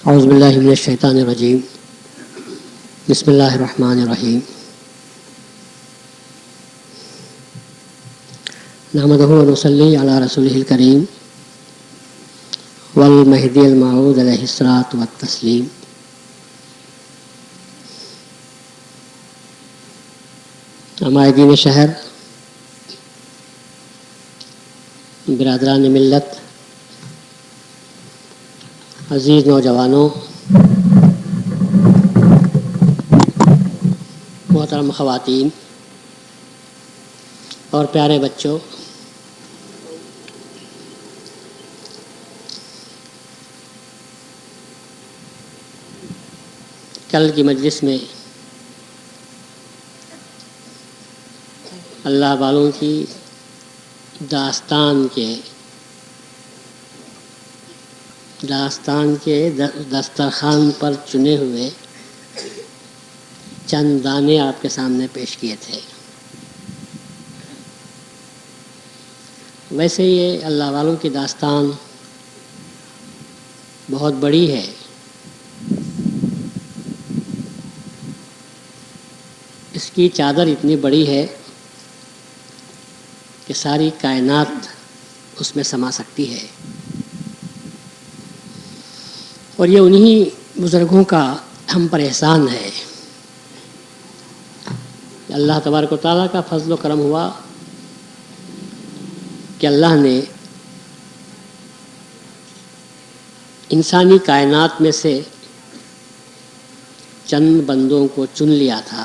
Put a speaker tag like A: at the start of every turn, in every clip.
A: اعوذ باللہ من الشیطان الرجیم بسم اللہ الرحمن الرحیم نحمدہ ونصلی علی رسولہ الکریم والمہدی الموعود علیہ الصلاۃ والتسلیم. عمائدین شہر، برادران ملت، عزیز نوجوانوں، محترم خواتین اور پیارے بچوں، کل کی مجلس میں اللہ والوں کی داستان کے دسترخوان پر چنے ہوئے چند دانے آپ کے سامنے پیش کیے تھے. ویسے یہ اللہ والوں کی داستان بہت بڑی ہے. اس کی چادر اتنی بڑی ہے کہ ساری کائنات اس میں سما سکتی ہے، اور یہ انہی بزرگوں کا ہم پر احسان ہے. اللہ تبارک و تعالیٰ کا فضل و کرم ہوا کہ اللہ نے انسانی کائنات میں سے چند بندوں کو چن لیا تھا،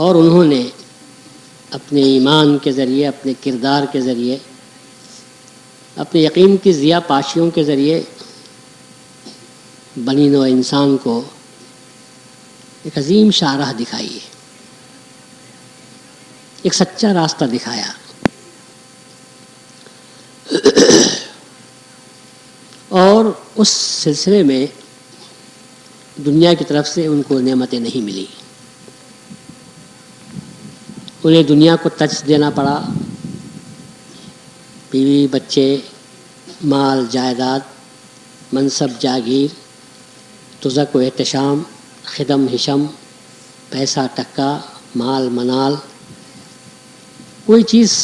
A: اور انہوں نے اپنے ایمان کے ذریعے، اپنے کردار کے ذریعے، اپنے یقین کی ضیاء پاشیوں کے ذریعے بنی نوع انسان کو ایک عظیم شاہراہ دکھائی ہے، ایک سچا راستہ دکھایا. اور اس سلسلے میں دنیا کی طرف سے ان کو نعمتیں نہیں ملی. انہیں دنیا کو ٹچ دینا پڑا. بیوی بچے، مال جائیداد، منصب جاگیر، تزک و احتشام، خدم حشم، پیسہ ٹکا، مال منال، کوئی چیز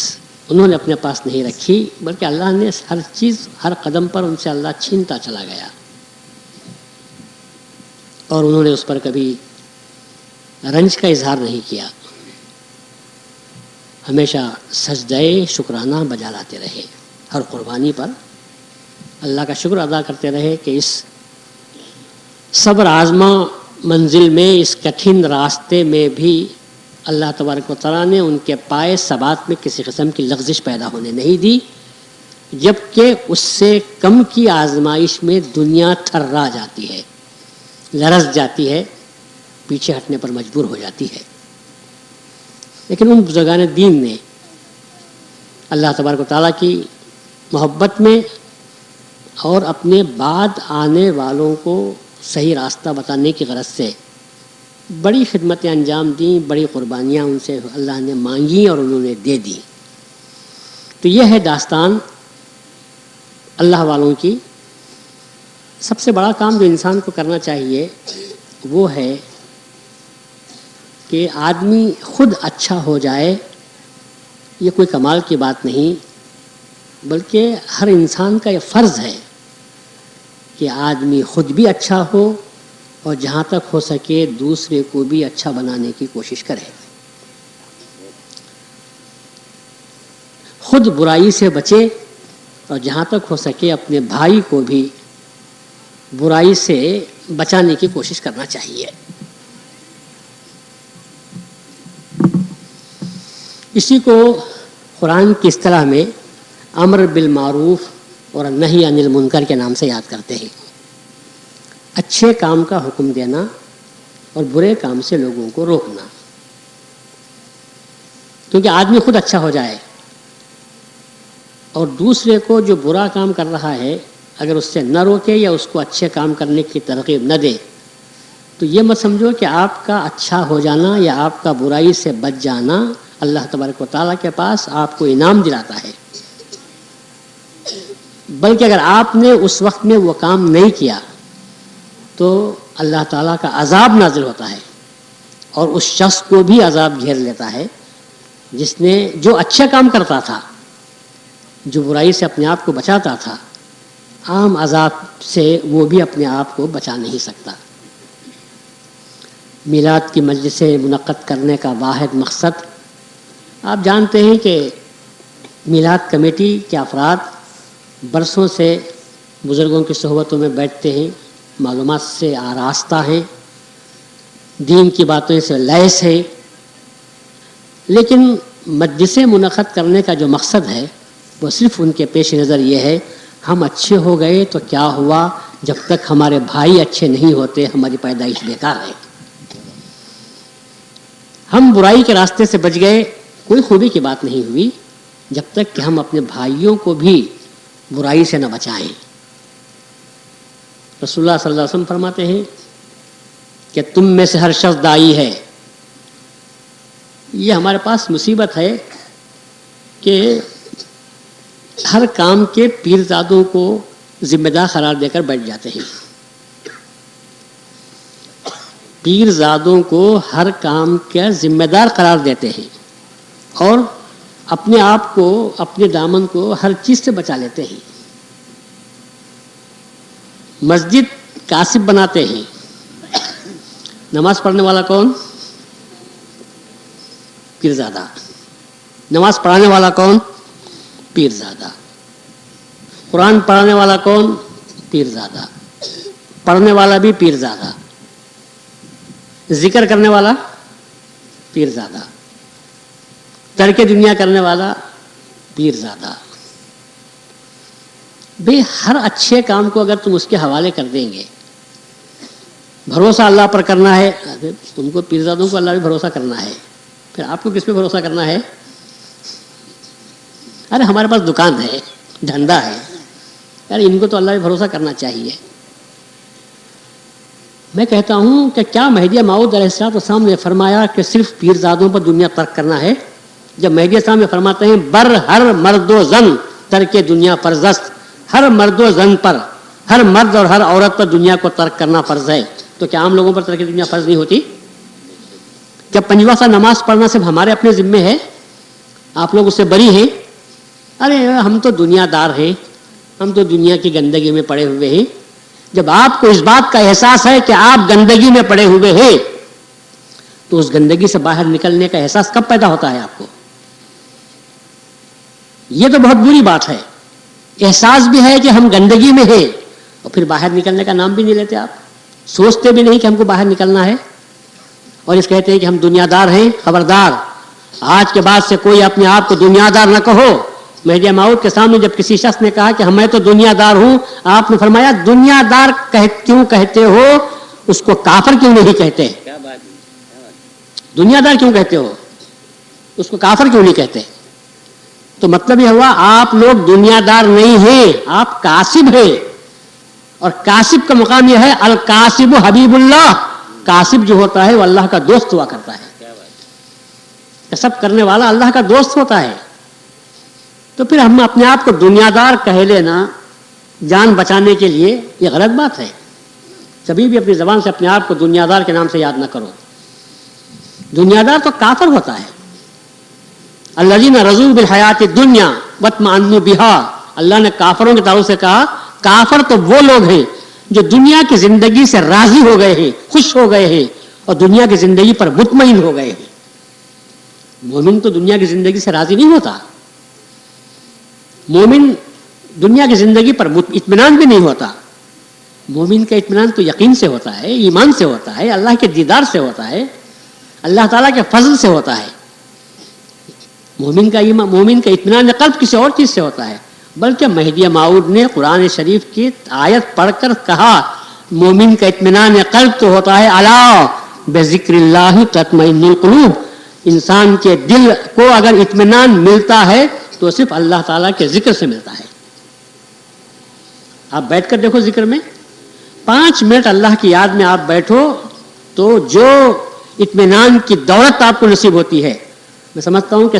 A: انہوں نے اپنے پاس نہیں رکھی، بلکہ اللہ نے ہر چیز ہر قدم پر ان سے اللہ چھینتا چلا گیا، اور انہوں نے اس پر کبھی رنج کا اظہار نہیں کیا. ہمیشہ سجدہ شکرانہ بجا لاتے رہے. ہر قربانی پر اللہ کا شکر ادا کرتے رہے کہ اس صبر آزما منزل میں، اس کٹھن راستے میں بھی اللہ تبارک و تعالیٰ نے ان کے پائے ثبات میں کسی قسم کی لغزش پیدا ہونے نہیں دی، جبکہ اس سے کم کی آزمائش میں دنیا تھرا جاتی ہے، لرز جاتی ہے، پیچھے ہٹنے پر مجبور ہو جاتی ہے. لیکن ان بزرگان دین نے اللہ تبارک و تعالیٰ کی محبت میں اور اپنے بعد آنے والوں کو صحیح راستہ بتانے کی غرض سے بڑی خدمتیں انجام دیں، بڑی قربانیاں ان سے اللہ نے مانگی اور انہوں نے دے دی. تو یہ ہے داستان اللہ والوں کی. سب سے بڑا کام جو انسان کو کرنا چاہیے وہ ہے کہ آدمی خود اچھا ہو جائے. یہ کوئی کمال کی بات نہیں، بلکہ ہر انسان کا یہ فرض ہے کہ آدمی خود بھی اچھا ہو اور جہاں تک ہو سکے دوسرے کو بھی اچھا بنانے کی کوشش کرے. خود برائی سے بچے اور جہاں تک ہو سکے اپنے بھائی کو بھی برائی سے بچانے کی کوشش کرنا چاہیے. اسی کو قرآن کی اصطلاح میں امر بالمعروف اور نہی عن المنکر کے نام سے یاد کرتے ہیں. اچھے کام کا حکم دینا اور برے کام سے لوگوں کو روکنا. کیونکہ آدمی خود اچھا ہو جائے اور دوسرے کو جو برا کام کر رہا ہے اگر اس سے نہ روکے یا اس کو اچھے کام کرنے کی ترغیب نہ دے، تو یہ مت سمجھو کہ آپ کا اچھا ہو جانا یا آپ کا برائی سے بچ جانا اللہ تبارک و تعالیٰ کے پاس آپ کو انعام دلاتا ہے. بلکہ اگر آپ نے اس وقت میں وہ کام نہیں کیا تو اللہ تعالیٰ کا عذاب نازل ہوتا ہے اور اس شخص کو بھی عذاب گھیر لیتا ہے جس نے جو اچھا کام کرتا تھا، جو برائی سے اپنے آپ کو بچاتا تھا، عام عذاب سے وہ بھی اپنے آپ کو بچا نہیں سکتا۔ میلاد کی مجلسیں منعقد کرنے کا واحد مقصد، آپ جانتے ہیں کہ میلاد کمیٹی کے افراد برسوں سے بزرگوں کی صحبتوں میں بیٹھتے ہیں، معلومات سے آراستہ ہیں، دین کی باتوں سے لیس ہے، لیکن مجلسیں منعقد کرنے کا جو مقصد ہے وہ صرف ان کے پیش نظر یہ ہے، ہم اچھے ہو گئے تو کیا ہوا، جب تک ہمارے بھائی اچھے نہیں ہوتے ہماری پیدائش بیکار ہے۔ ہم برائی کے راستے سے بچ گئے، کوئی خوبی کی بات نہیں ہوئی جب تک کہ ہم اپنے بھائیوں کو بھی برائی سے نہ بچائیں۔ رسول اللہ صلی اللہ علیہ وسلم فرماتے ہیں کہ تم میں سے ہر شخص داعی ہے۔ یہ ہمارے پاس مصیبت ہے کہ ہر کام کے پیرزادوں کو ذمہ دار قرار دے کر بیٹھ جاتے ہیں۔ پیرزادوں کو ہر کام کا ذمہ دار قرار دیتے ہیں اور اپنے آپ کو، اپنے دامن کو ہر چیز سے بچا لیتے ہیں۔ مسجد کاسب بناتے ہیں۔ نماز پڑھنے والا کون؟ پیرزادہ۔ نماز پڑھانے والا کون؟ پیرزادہ۔ قرآن پڑھانے والا کون؟ پیرزادہ۔ پڑھنے والا بھی پیرزادہ۔ ذکر کرنے والا پیرزادہ۔ ترک دنیا کرنے والا پیرزادہ۔ بھئی ہر اچھے کام کو اگر تم اس کے حوالے کر دیں گے، بھروسہ اللہ پر کرنا ہے، تم کو پیرزادوں کو اللہ بھی بھروسہ کرنا ہے، پھر آپ کو کس پہ بھروسہ کرنا ہے؟ ارے ہمارے پاس دکان ہے، دھندا ہے، یار ان کو تو اللہ بھی بھروسہ کرنا چاہیے۔ میں کہتا ہوں کہ کیا مہدی موعود علیہ السلام نے فرمایا کہ صرف پیرزادوں پر دنیا ترک کرنا ہے؟ جب مہدی السلام یہ فرماتے ہیں بر ہر مرد و زن ترک دنیا فرض است، ہر مرد و زن پر، ہر مرد اور ہر عورت پر دنیا کو ترک کرنا فرض ہے، تو کیا عام لوگوں پر ترک دنیا فرض نہیں ہوتی؟ کیا پنج وقتہ نماز پڑھنا صرف ہمارے اپنے ذمے ہے؟ آپ لوگ اس سے بری ہیں؟ ارے ہم تو دنیا دار ہیں، ہم تو دنیا کی گندگی میں پڑے ہوئے ہیں۔ جب آپ کو اس بات کا احساس ہے کہ آپ گندگی میں پڑے ہوئے ہیں تو اس گندگی سے باہر نکلنے کا احساس کب پیدا ہوتا ہے آپ کو؟ یہ تو بہت بری بات ہے۔ احساس بھی ہے کہ ہم گندگی میں ہیں اور پھر باہر نکلنے کا نام بھی نہیں لیتے، آپ سوچتے بھی نہیں کہ ہم کو باہر نکلنا ہے، اور اس کہتے ہیں کہ ہم دنیا دار ہیں۔ خبردار، آج کے بعد سے کوئی اپنے آپ کو دنیا دار نہ کہو۔ مہدی موعود کے سامنے جب کسی شخص نے کہا کہ میں تو دنیا دار ہوں، آپ نے فرمایا دنیا دار کیوں کہتے ہو، اس کو کافر کیوں نہیں کہتے؟ دنیا دار کیوں کہتے ہو، اس کو کافر کیوں نہیں کہتے؟ تو مطلب یہ ہوا آپ لوگ دنیا دار نہیں ہیں، آپ کاسب ہیں، اور کاسب کا مقام یہ ہے الکاسب حبیب اللہ۔ کاسب جو ہوتا ہے وہ اللہ کا دوست ہوا کرتا ہے، کسب کرنے والا اللہ کا دوست ہوتا ہے۔ تو پھر ہم اپنے آپ کو دنیا دار کہہ لینا جان بچانے کے لیے یہ غلط بات ہے۔ کبھی بھی اپنی زبان سے اپنے آپ کو دنیا دار کے نام سے یاد نہ کرو۔ دنیا دار تو کافر ہوتا ہے۔ الذین رضوا بالحیات الدنیا واطمأنوا بها، اللہ نے کافروں کے تعلق سے کہا کافر تو وہ لوگ ہیں جو دنیا کی زندگی سے راضی ہو گئے ہیں، خوش ہو گئے ہیں اور دنیا کی زندگی پر مطمئن ہو گئے ہیں۔ مومن تو دنیا کی زندگی سے راضی نہیں ہوتا، مومن دنیا کی زندگی پر اطمینان بھی نہیں ہوتا۔ مومن کا اطمینان تو یقین سے ہوتا ہے، ایمان سے ہوتا ہے، اللہ کے دیدار سے ہوتا ہے، اللہ تعالیٰ کے فضل سے ہوتا ہے۔ مومن کا اطمینان قلب کسی اور چیز سے ہوتا ہے۔ بلکہ مہدی موعود نے قرآن شریف کی آیت پڑھ کر کہا مومن کا اطمینان قلب تو ہوتا ہے الا بذکر اللہ تطمئن القلوب، انسان کے دل کو اگر اطمینان ملتا ہے تو صرف اللہ تعالیٰ کے ذکر سے ملتا ہے۔ آپ بیٹھ کر دیکھو، ذکر میں 5 منٹ اللہ کی یاد میں آپ بیٹھو تو جو اطمینان کی دولت آپ کو نصیب ہوتی ہے، میں سمجھتا ہوں کہ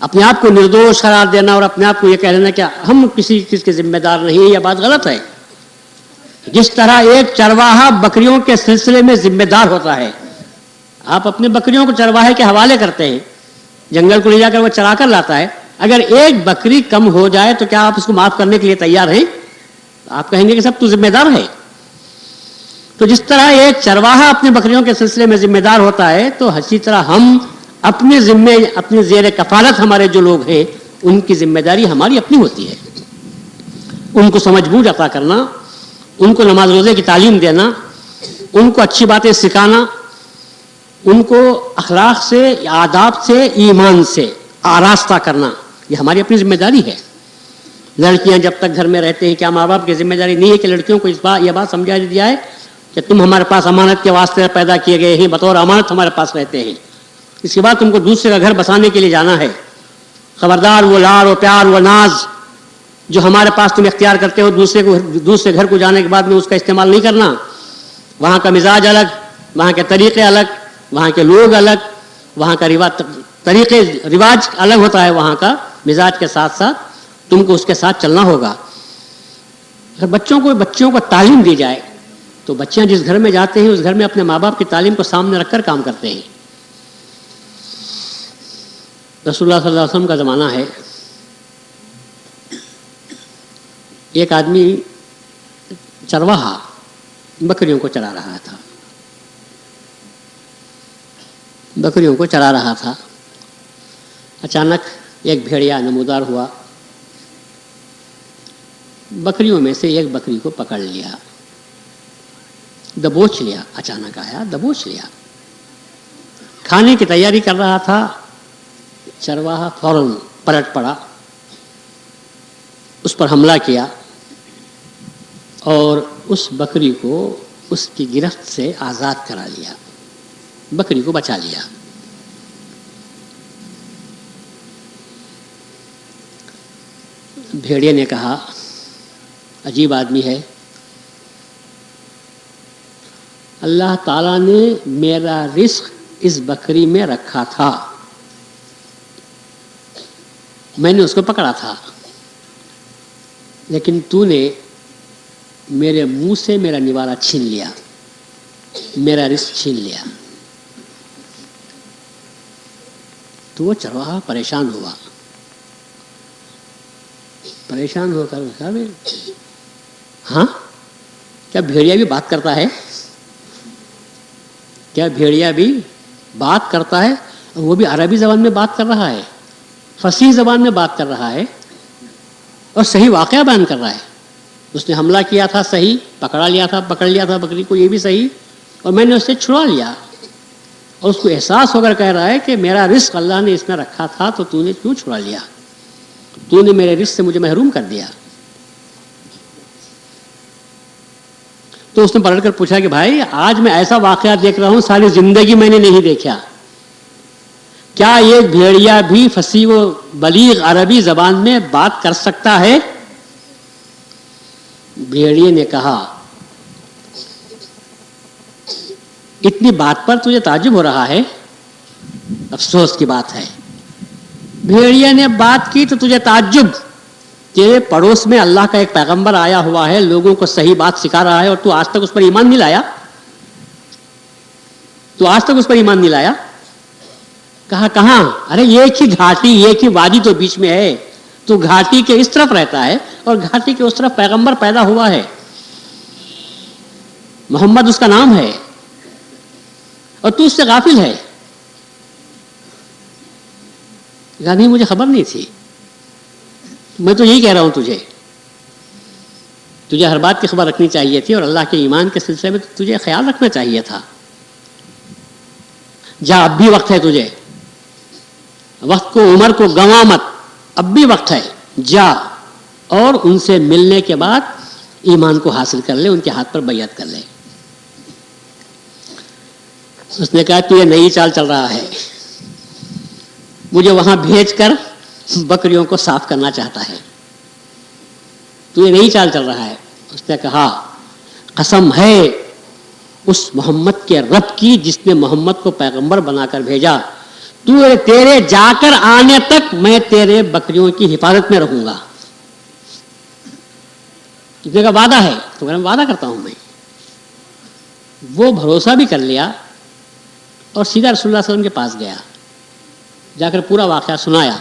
A: اپنے آپ کو نردوش قرار دینا اور اپنے آپ کو یہ کہہ لینا کہ ہم کسی چیز کے ذمہ دار نہیں ہیں، یہ بات غلط ہے۔ جس طرح ایک چرواہا بکریوں کے سلسلے میں ذمہ دار ہوتا ہے، آپ اپنے بکریوں کو چرواہے کے حوالے کرتے ہیں، جنگل کو لے جا کر وہ چرا کر لاتا ہے، اگر ایک بکری کم ہو جائے تو کیا آپ اس کو معاف کرنے کے لیے تیار ہیں؟ آپ کہیں گے کہ سب تو ذمہ دار ہے۔ تو جس طرح ایک چرواہا اپنے بکریوں کے سلسلے میں ذمہ دار ہوتا ہے، تو اسی طرح ہم اپنی زیر کفالت ہمارے جو لوگ ہیں ان کی ذمہ داری ہماری اپنی ہوتی ہے، ان کو سمجھ بوجھ عطا کرنا، ان کو نماز روزے کی تعلیم دینا، ان کو اچھی باتیں سکھانا، ان کو اخلاق سے، آداب سے، ایمان سے آراستہ کرنا، یہ ہماری اپنی ذمہ داری ہے۔ لڑکیاں جب تک گھر میں رہتے ہیں، کیا ماں باپ کی ذمہ داری نہیں ہے کہ لڑکیوں کو یہ بات سمجھا دیا ہے کہ تم ہمارے پاس امانت کے واسطے پیدا کیے گئے ہیں، بطور امانت ہمارے پاس رہتے ہیں، اس کے بعد تم کو دوسرے کا گھر بسانے کے لیے جانا ہے، خبردار وہ لاڑ و پیار و ناز جو ہمارے پاس تم اختیار کرتے ہو دوسرے گھر کو جانے کے بعد میں اس کا استعمال نہیں کرنا۔ وہاں کا مزاج الگ، وہاں کے طریقے الگ، وہاں کے لوگ الگ، وہاں کا رواج الگ ہوتا ہے، وہاں کا مزاج کے ساتھ ساتھ تم کو اس کے ساتھ چلنا ہوگا۔ اگر بچوں کو تعلیم دی جائے تو بچیاں جس گھر میں جاتے ہیں اس گھر میں اپنے ماں باپ کی تعلیم کو سامنے رکھ کر کام کرتے ہیں۔ رسول اللہ صلی اللہ علیہ وسلم کا زمانہ ہے، ایک آدمی چرواہا بکریوں کو چرا رہا تھا، اچانک ایک بھیڑیا نمودار ہوا، بکریوں میں سے ایک بکری کو پکڑ لیا، دبوچ لیا، اچانک آیا دبوچ لیا، کھانے کی تیاری کر رہا تھا، چرواہا فوراً پلٹ پڑا، اس پر حملہ کیا اور اس بکری کو اس کی گرفت سے آزاد کرا لیا، بکری کو بچا لیا۔ بھیڑیے نے کہا عجیب آدمی ہے، اللہ تعالیٰ نے میرا رزق اس بکری میں رکھا تھا، میں نے اس کو پکڑا تھا، لیکن تو نے میرے منہ سے میرا نوالہ چھین لیا، میرا رزق چھین لیا۔ تو وہ چرواہا پریشان ہوا، پریشان ہو کر کہا ہاں کیا بھیڑیا بھی بات کرتا ہے؟ کیا بھیڑیا بھی بات کرتا ہے؟ وہ بھی عربی زبان میں بات کر رہا ہے، فصیح زبان میں بات کر رہا ہے اور صحیح واقعہ بیان کر رہا ہے۔ اس نے حملہ کیا تھا صحیح، پکڑ لیا تھا بکری کو، یہ بھی صحیح، اور میں نے اس سے چھڑا لیا، اور اس کو احساس ہو کر کہہ رہا ہے کہ میرا رزق اللہ نے اس میں رکھا تھا تو نے کیوں چھڑا لیا؟ تو نے میرے رزق سے مجھے محروم کر دیا۔ تو اس نے پلٹ کر پوچھا کہ بھائی آج میں ایسا واقعہ دیکھ رہا ہوں ساری زندگی میں نے نہیں دیکھا، کیا یہ بھیڑیا بھی فصیح و بلیغ عربی زبان میں بات کر سکتا ہے؟ بھیڑیے نے کہا اتنی بات پر تجھے تعجب ہو رہا ہے؟ افسوس کی بات ہے، بھیڑیے نے بات کی تو تجھے تعجب؟ تیرے پڑوس میں اللہ کا ایک پیغمبر آیا ہوا ہے، لوگوں کو صحیح بات سکھا رہا ہے، اور تو آج تک اس پر ایمان نہیں لایا؟ کہا کہاں؟ ارے ایک ہی گھاٹی، ایک ہی وادی تو بیچ میں ہے، تو گھاٹی کے اس طرف رہتا ہے اور گھاٹی کے اس طرف پیغمبر پیدا ہوا ہے، محمد اس کا نام ہے، اور تو اس سے غافل ہے؟ کہا نہیں مجھے خبر نہیں تھی، میں تو یہی کہہ رہا ہوں تجھے ہر بات کی خبر رکھنی چاہیے تھی، اور اللہ کے ایمان کے سلسلے میں تجھے خیال رکھنا چاہیے تھا۔ جا اب بھی وقت ہے تجھے، وقت کو عمر کو گنوا مت، اب بھی وقت ہے، جا اور ان سے ملنے کے بعد ایمان کو حاصل کر لے، ان کے ہاتھ پر بیعت کر لے۔ اس نے کہا تو یہ نئی چال چل رہا ہے، مجھے وہاں بھیج کر بکریوں کو صاف کرنا چاہتا ہے، تو یہ نئی چال چل رہا ہے۔ اس نے کہا قسم ہے اس محمد کے رب کی جس نے محمد کو پیغمبر بنا کر بھیجا، تیرے جا کر آنے تک میں تیرے بکریوں کی حفاظت میں رہوں گا. کتنے کا وعدہ ہے؟ تو میں وعدہ کرتا ہوں. میں وہ بھروسہ بھی کر لیا اور سیدھا رسول اللہ صلی اللہ علیہ وسلم کے پاس گیا، جا کر پورا واقعہ سنایا.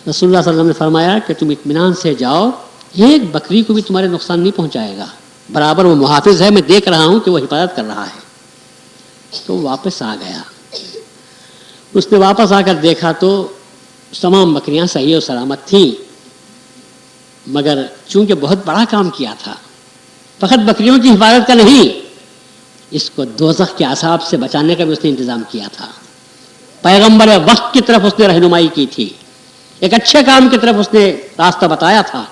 A: رسول اللہ صلی اللہ علیہ وسلم نے فرمایا کہ تم اطمینان سے جاؤ، ایک بکری کو بھی تمہارے نقصان نہیں پہنچائے گا، برابر وہ محافظ ہے، میں دیکھ رہا ہوں کہ وہ حفاظت کر رہا ہے. تو واپس آ گیا. اس نے واپس آ کر دیکھا تو تمام بکریاں صحیح و سلامت تھیں، مگر چونکہ بہت بڑا کام کیا تھا، فقط بکریوں کی حفاظت کا نہیں، اس کو دوزخ کے عذاب سے بچانے کا بھی اس نے انتظام کیا تھا. پیغمبر وقت کی طرف اس نے رہنمائی کی تھی، ایک اچھے کام کی طرف اس نے راستہ بتایا تھا،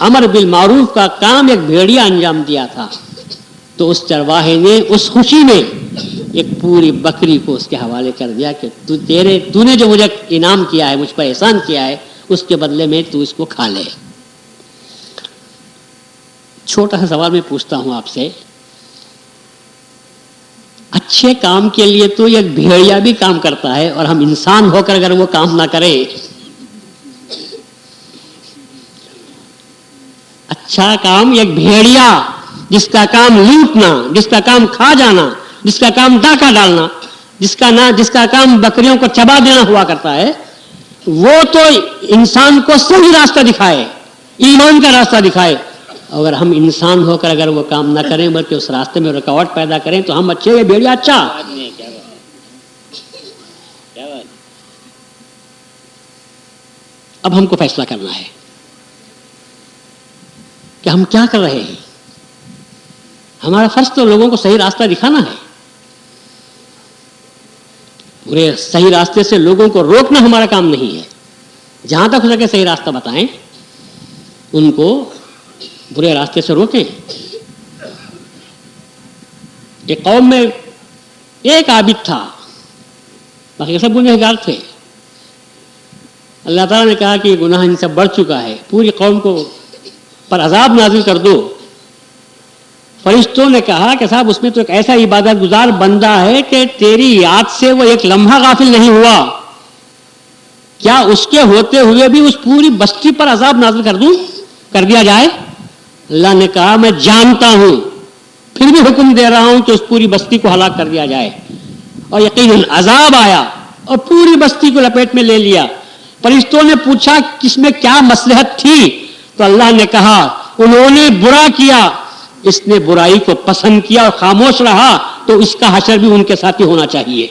A: امر بالمعروف کا کام ایک بھیڑیا انجام دیا تھا. تو اس چرواہے نے اس خوشی میں ایک پوری بکری کو اس کے حوالے کر دیا کہ تو نے جو مجھے انعام کیا ہے، مجھ پر احسان کیا ہے، اس کے بدلے میں تو اس کو کھا لے. چھوٹا سا سوال میں پوچھتا ہوں آپ سے، اچھے کام کے لیے تو ایک بھیڑیا بھی کام کرتا ہے، اور ہم انسان ہو کر اگر وہ کام نہ کرے، اچھا کام ایک بھیڑیا جس کا کام لوٹنا، جس کا کام کھا جانا، جس کا کام ڈاکہ ڈالنا، جس کا کام بکریوں کو چبا دینا ہوا کرتا ہے، وہ تو انسان کو صحیح راستہ دکھائے، ایمان کا راستہ دکھائے. اگر ہم انسان ہو کر اگر وہ کام نہ کریں بلکہ اس راستے میں رکاوٹ پیدا کریں تو ہم اچھے، یہ بھیڑیا اچھا. اب ہم کو فیصلہ کرنا ہے کہ ہم کیا کر رہے ہیں. ہمارا فرض تو لوگوں کو صحیح راستہ دکھانا ہے، پورے صحیح راستے سے لوگوں کو روکنا ہمارا کام نہیں ہے. جہاں تک ہو سکے صحیح راستہ بتائیں، ان کو برے راستے سے روکیں. ایک قوم میں ایک عابد تھا، باقی سب گنہگار تھے. اللہ تعالیٰ نے کہا کہ یہ گناہ ان سے بڑھ چکا ہے، پوری قوم کو پر عذاب نازل کر دو. فرشتوں نے کہا کہ صاحب اس میں تو ایک ایسا عبادت گزار بندہ ہے کہ تیری یاد سے وہ ایک لمحہ غافل نہیں ہوا، کیا اس کے ہوتے ہوئے بھی اس پوری بستی پر عذاب نازل کر دیا جائے؟ اللہ نے کہا میں جانتا ہوں، پھر بھی حکم دے رہا ہوں کہ اس پوری بستی کو ہلاک کر دیا جائے. اور یقیناً عذاب آیا اور پوری بستی کو لپیٹ میں لے لیا. فرشتوں نے پوچھا کس میں کیا مصلحت تھی؟ تو اللہ نے کہا انہوں نے برا کیا، اس نے برائی کو پسند کیا اور خاموش رہا، تو اس کا حشر بھی ان کے ساتھ ہی ہونا چاہیے.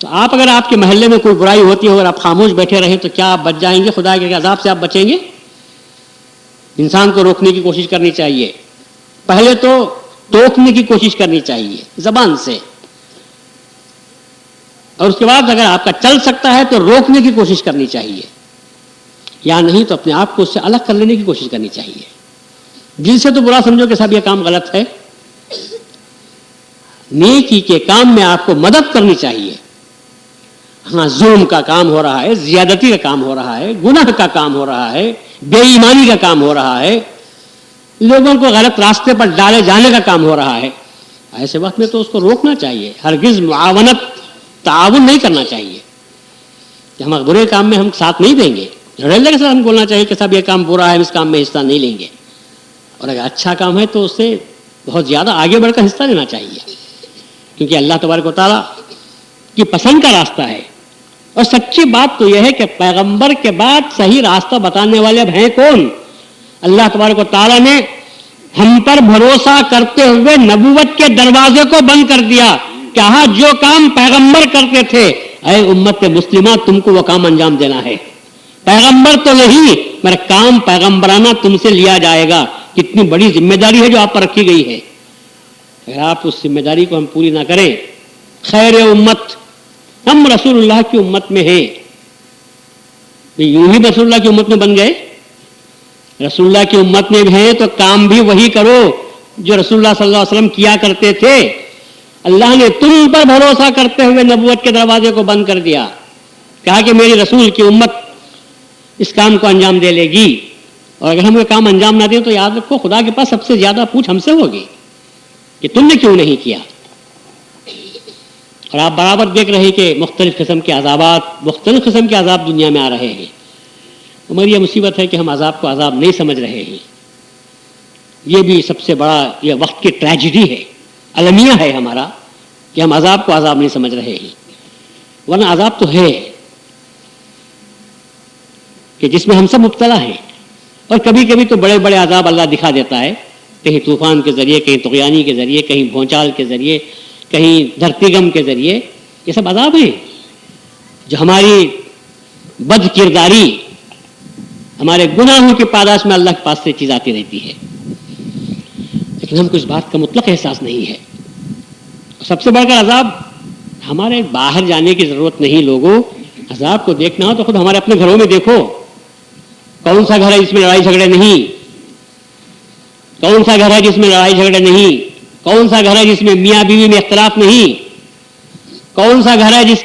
A: تو آپ اگر آپ کے محلے میں کوئی برائی ہوتی ہے اور آپ خاموش بیٹھے رہیں تو کیا آپ بچ جائیں گے؟ خدا کے عذاب سے آپ بچیں گے؟ انسان کو روکنے کی کوشش کرنی چاہیے. پہلے تو ٹوکنے کی کوشش کرنی چاہیے زبان سے، اور اس کے بعد اگر آپ کا چل سکتا ہے تو روکنے کی کوشش کرنی چاہیے، یا نہیں تو اپنے آپ کو اس سے الگ کر لینے کی کوشش کرنی چاہیے. دل سے تو برا سمجھو کہ صاحب یہ کام غلط ہے، نیکی کے کام میں آپ کو مدد کرنی چاہیے. ہاں ظلم کا کام ہو رہا ہے، زیادتی کا کام ہو رہا ہے، گناہ کا کام ہو رہا ہے، بے ایمانی کا کام ہو رہا ہے، لوگوں کو غلط راستے پر ڈالے جانے کا کام ہو رہا ہے، ایسے وقت میں تو اس کو روکنا چاہیے. ہرگز تعاون نہیں کرنا چاہیے کہ ہم برے کام میں ہم ساتھ نہیں دیں گے. اللہ کے ساتھ ہم بولنا چاہیے کہ صاحب یہ کام برا ہے، اس کام میں حصہ نہیں لیں گے. اور اگر اچھا کام ہے تو اس سے بہت زیادہ آگے بڑھ کر حصہ لینا چاہیے، کیونکہ اللہ تبارک و تعالیٰ کی پسند کا راستہ ہے. اور سچی بات تو یہ ہے کہ پیغمبر کے بعد صحیح راستہ بتانے والے اب ہیں کون؟ اللہ تبارک و تعالیٰ نے ہم پر بھروسہ کرتے ہوئے نبوت کے دروازے کو بند کر دیا. کہا جو کام پیغمبر کرتے تھے، اے امت مسلمہ تم کو وہ کام انجام دینا ہے. پیغمبر تو نہیں، میرا کام پیغمبرانہ تم سے لیا جائے گا. کتنی بڑی ذمہ داری ہے جو آپ پر رکھی گئی ہے. اگر آپ اس ذمہ داری کو ہم پوری نہ کریں، خیر امت ہم رسول اللہ کی امت میں ہیں، یوں ہی رسول اللہ کی امت میں بن گئے. رسول اللہ کی امت میں ہیں تو کام بھی وہی کرو جو رسول اللہ صلی اللہ علیہ وسلم کیا کرتے تھے. اللہ نے تم پر بھروسہ کرتے ہوئے نبوت کے دروازے کو بند کر دیا، کہا کہ میری رسول کی امت اس کام کو انجام دے لے گی. اور اگر ہم یہ کام انجام نہ دیں تو یاد رکھو خدا کے پاس سب سے زیادہ پوچھ ہم سے ہوگی کہ تم نے کیوں نہیں کیا. اور آپ برابر دیکھ رہے ہیں کہ مختلف قسم کے عذابات، مختلف قسم کے عذاب دنیا میں آ رہے ہیں. مگر یہ مصیبت ہے کہ ہم عذاب کو عذاب نہیں سمجھ رہے ہیں. یہ بھی سب سے بڑا یہ وقت کی ٹریجڈی ہے، المیہ ہے ہمارا، کہ ہم عذاب کو عذاب نہیں سمجھ رہے ہیں. ورنہ عذاب تو ہے کہ جس میں ہم سب مبتلا ہیں. اور کبھی کبھی تو بڑے بڑے عذاب اللہ دکھا دیتا ہے، کہیں طوفان کے ذریعے، کہیں طغیانی کے ذریعے، کہیں بھونچال کے ذریعے، کہیں دھرتی غم کے ذریعے. یہ سب عذاب ہیں جو ہماری بد کرداری، ہمارے گناہوں کی پاداش میں اللہ کے پاس سے چیز آتی رہتی ہے. لیکن ہم کو اس بات کا مطلق احساس نہیں ہے. سب سے بڑھ کر عذاب، ہمارے باہر جانے کی ضرورت نہیں. لوگوں، عذاب کو دیکھنا ہو تو خود ہمارے اپنے گھروں میں دیکھو. کون سا گھر ہے جس میں لڑائی جھگڑے نہیں؟ کون سا گھر ہے جس میں لڑائی جھگڑے نہیں؟ کون سا گھر ہے جس میں میاں بیوی میں اختلاف نہیں؟ کون سا گھر ہے جس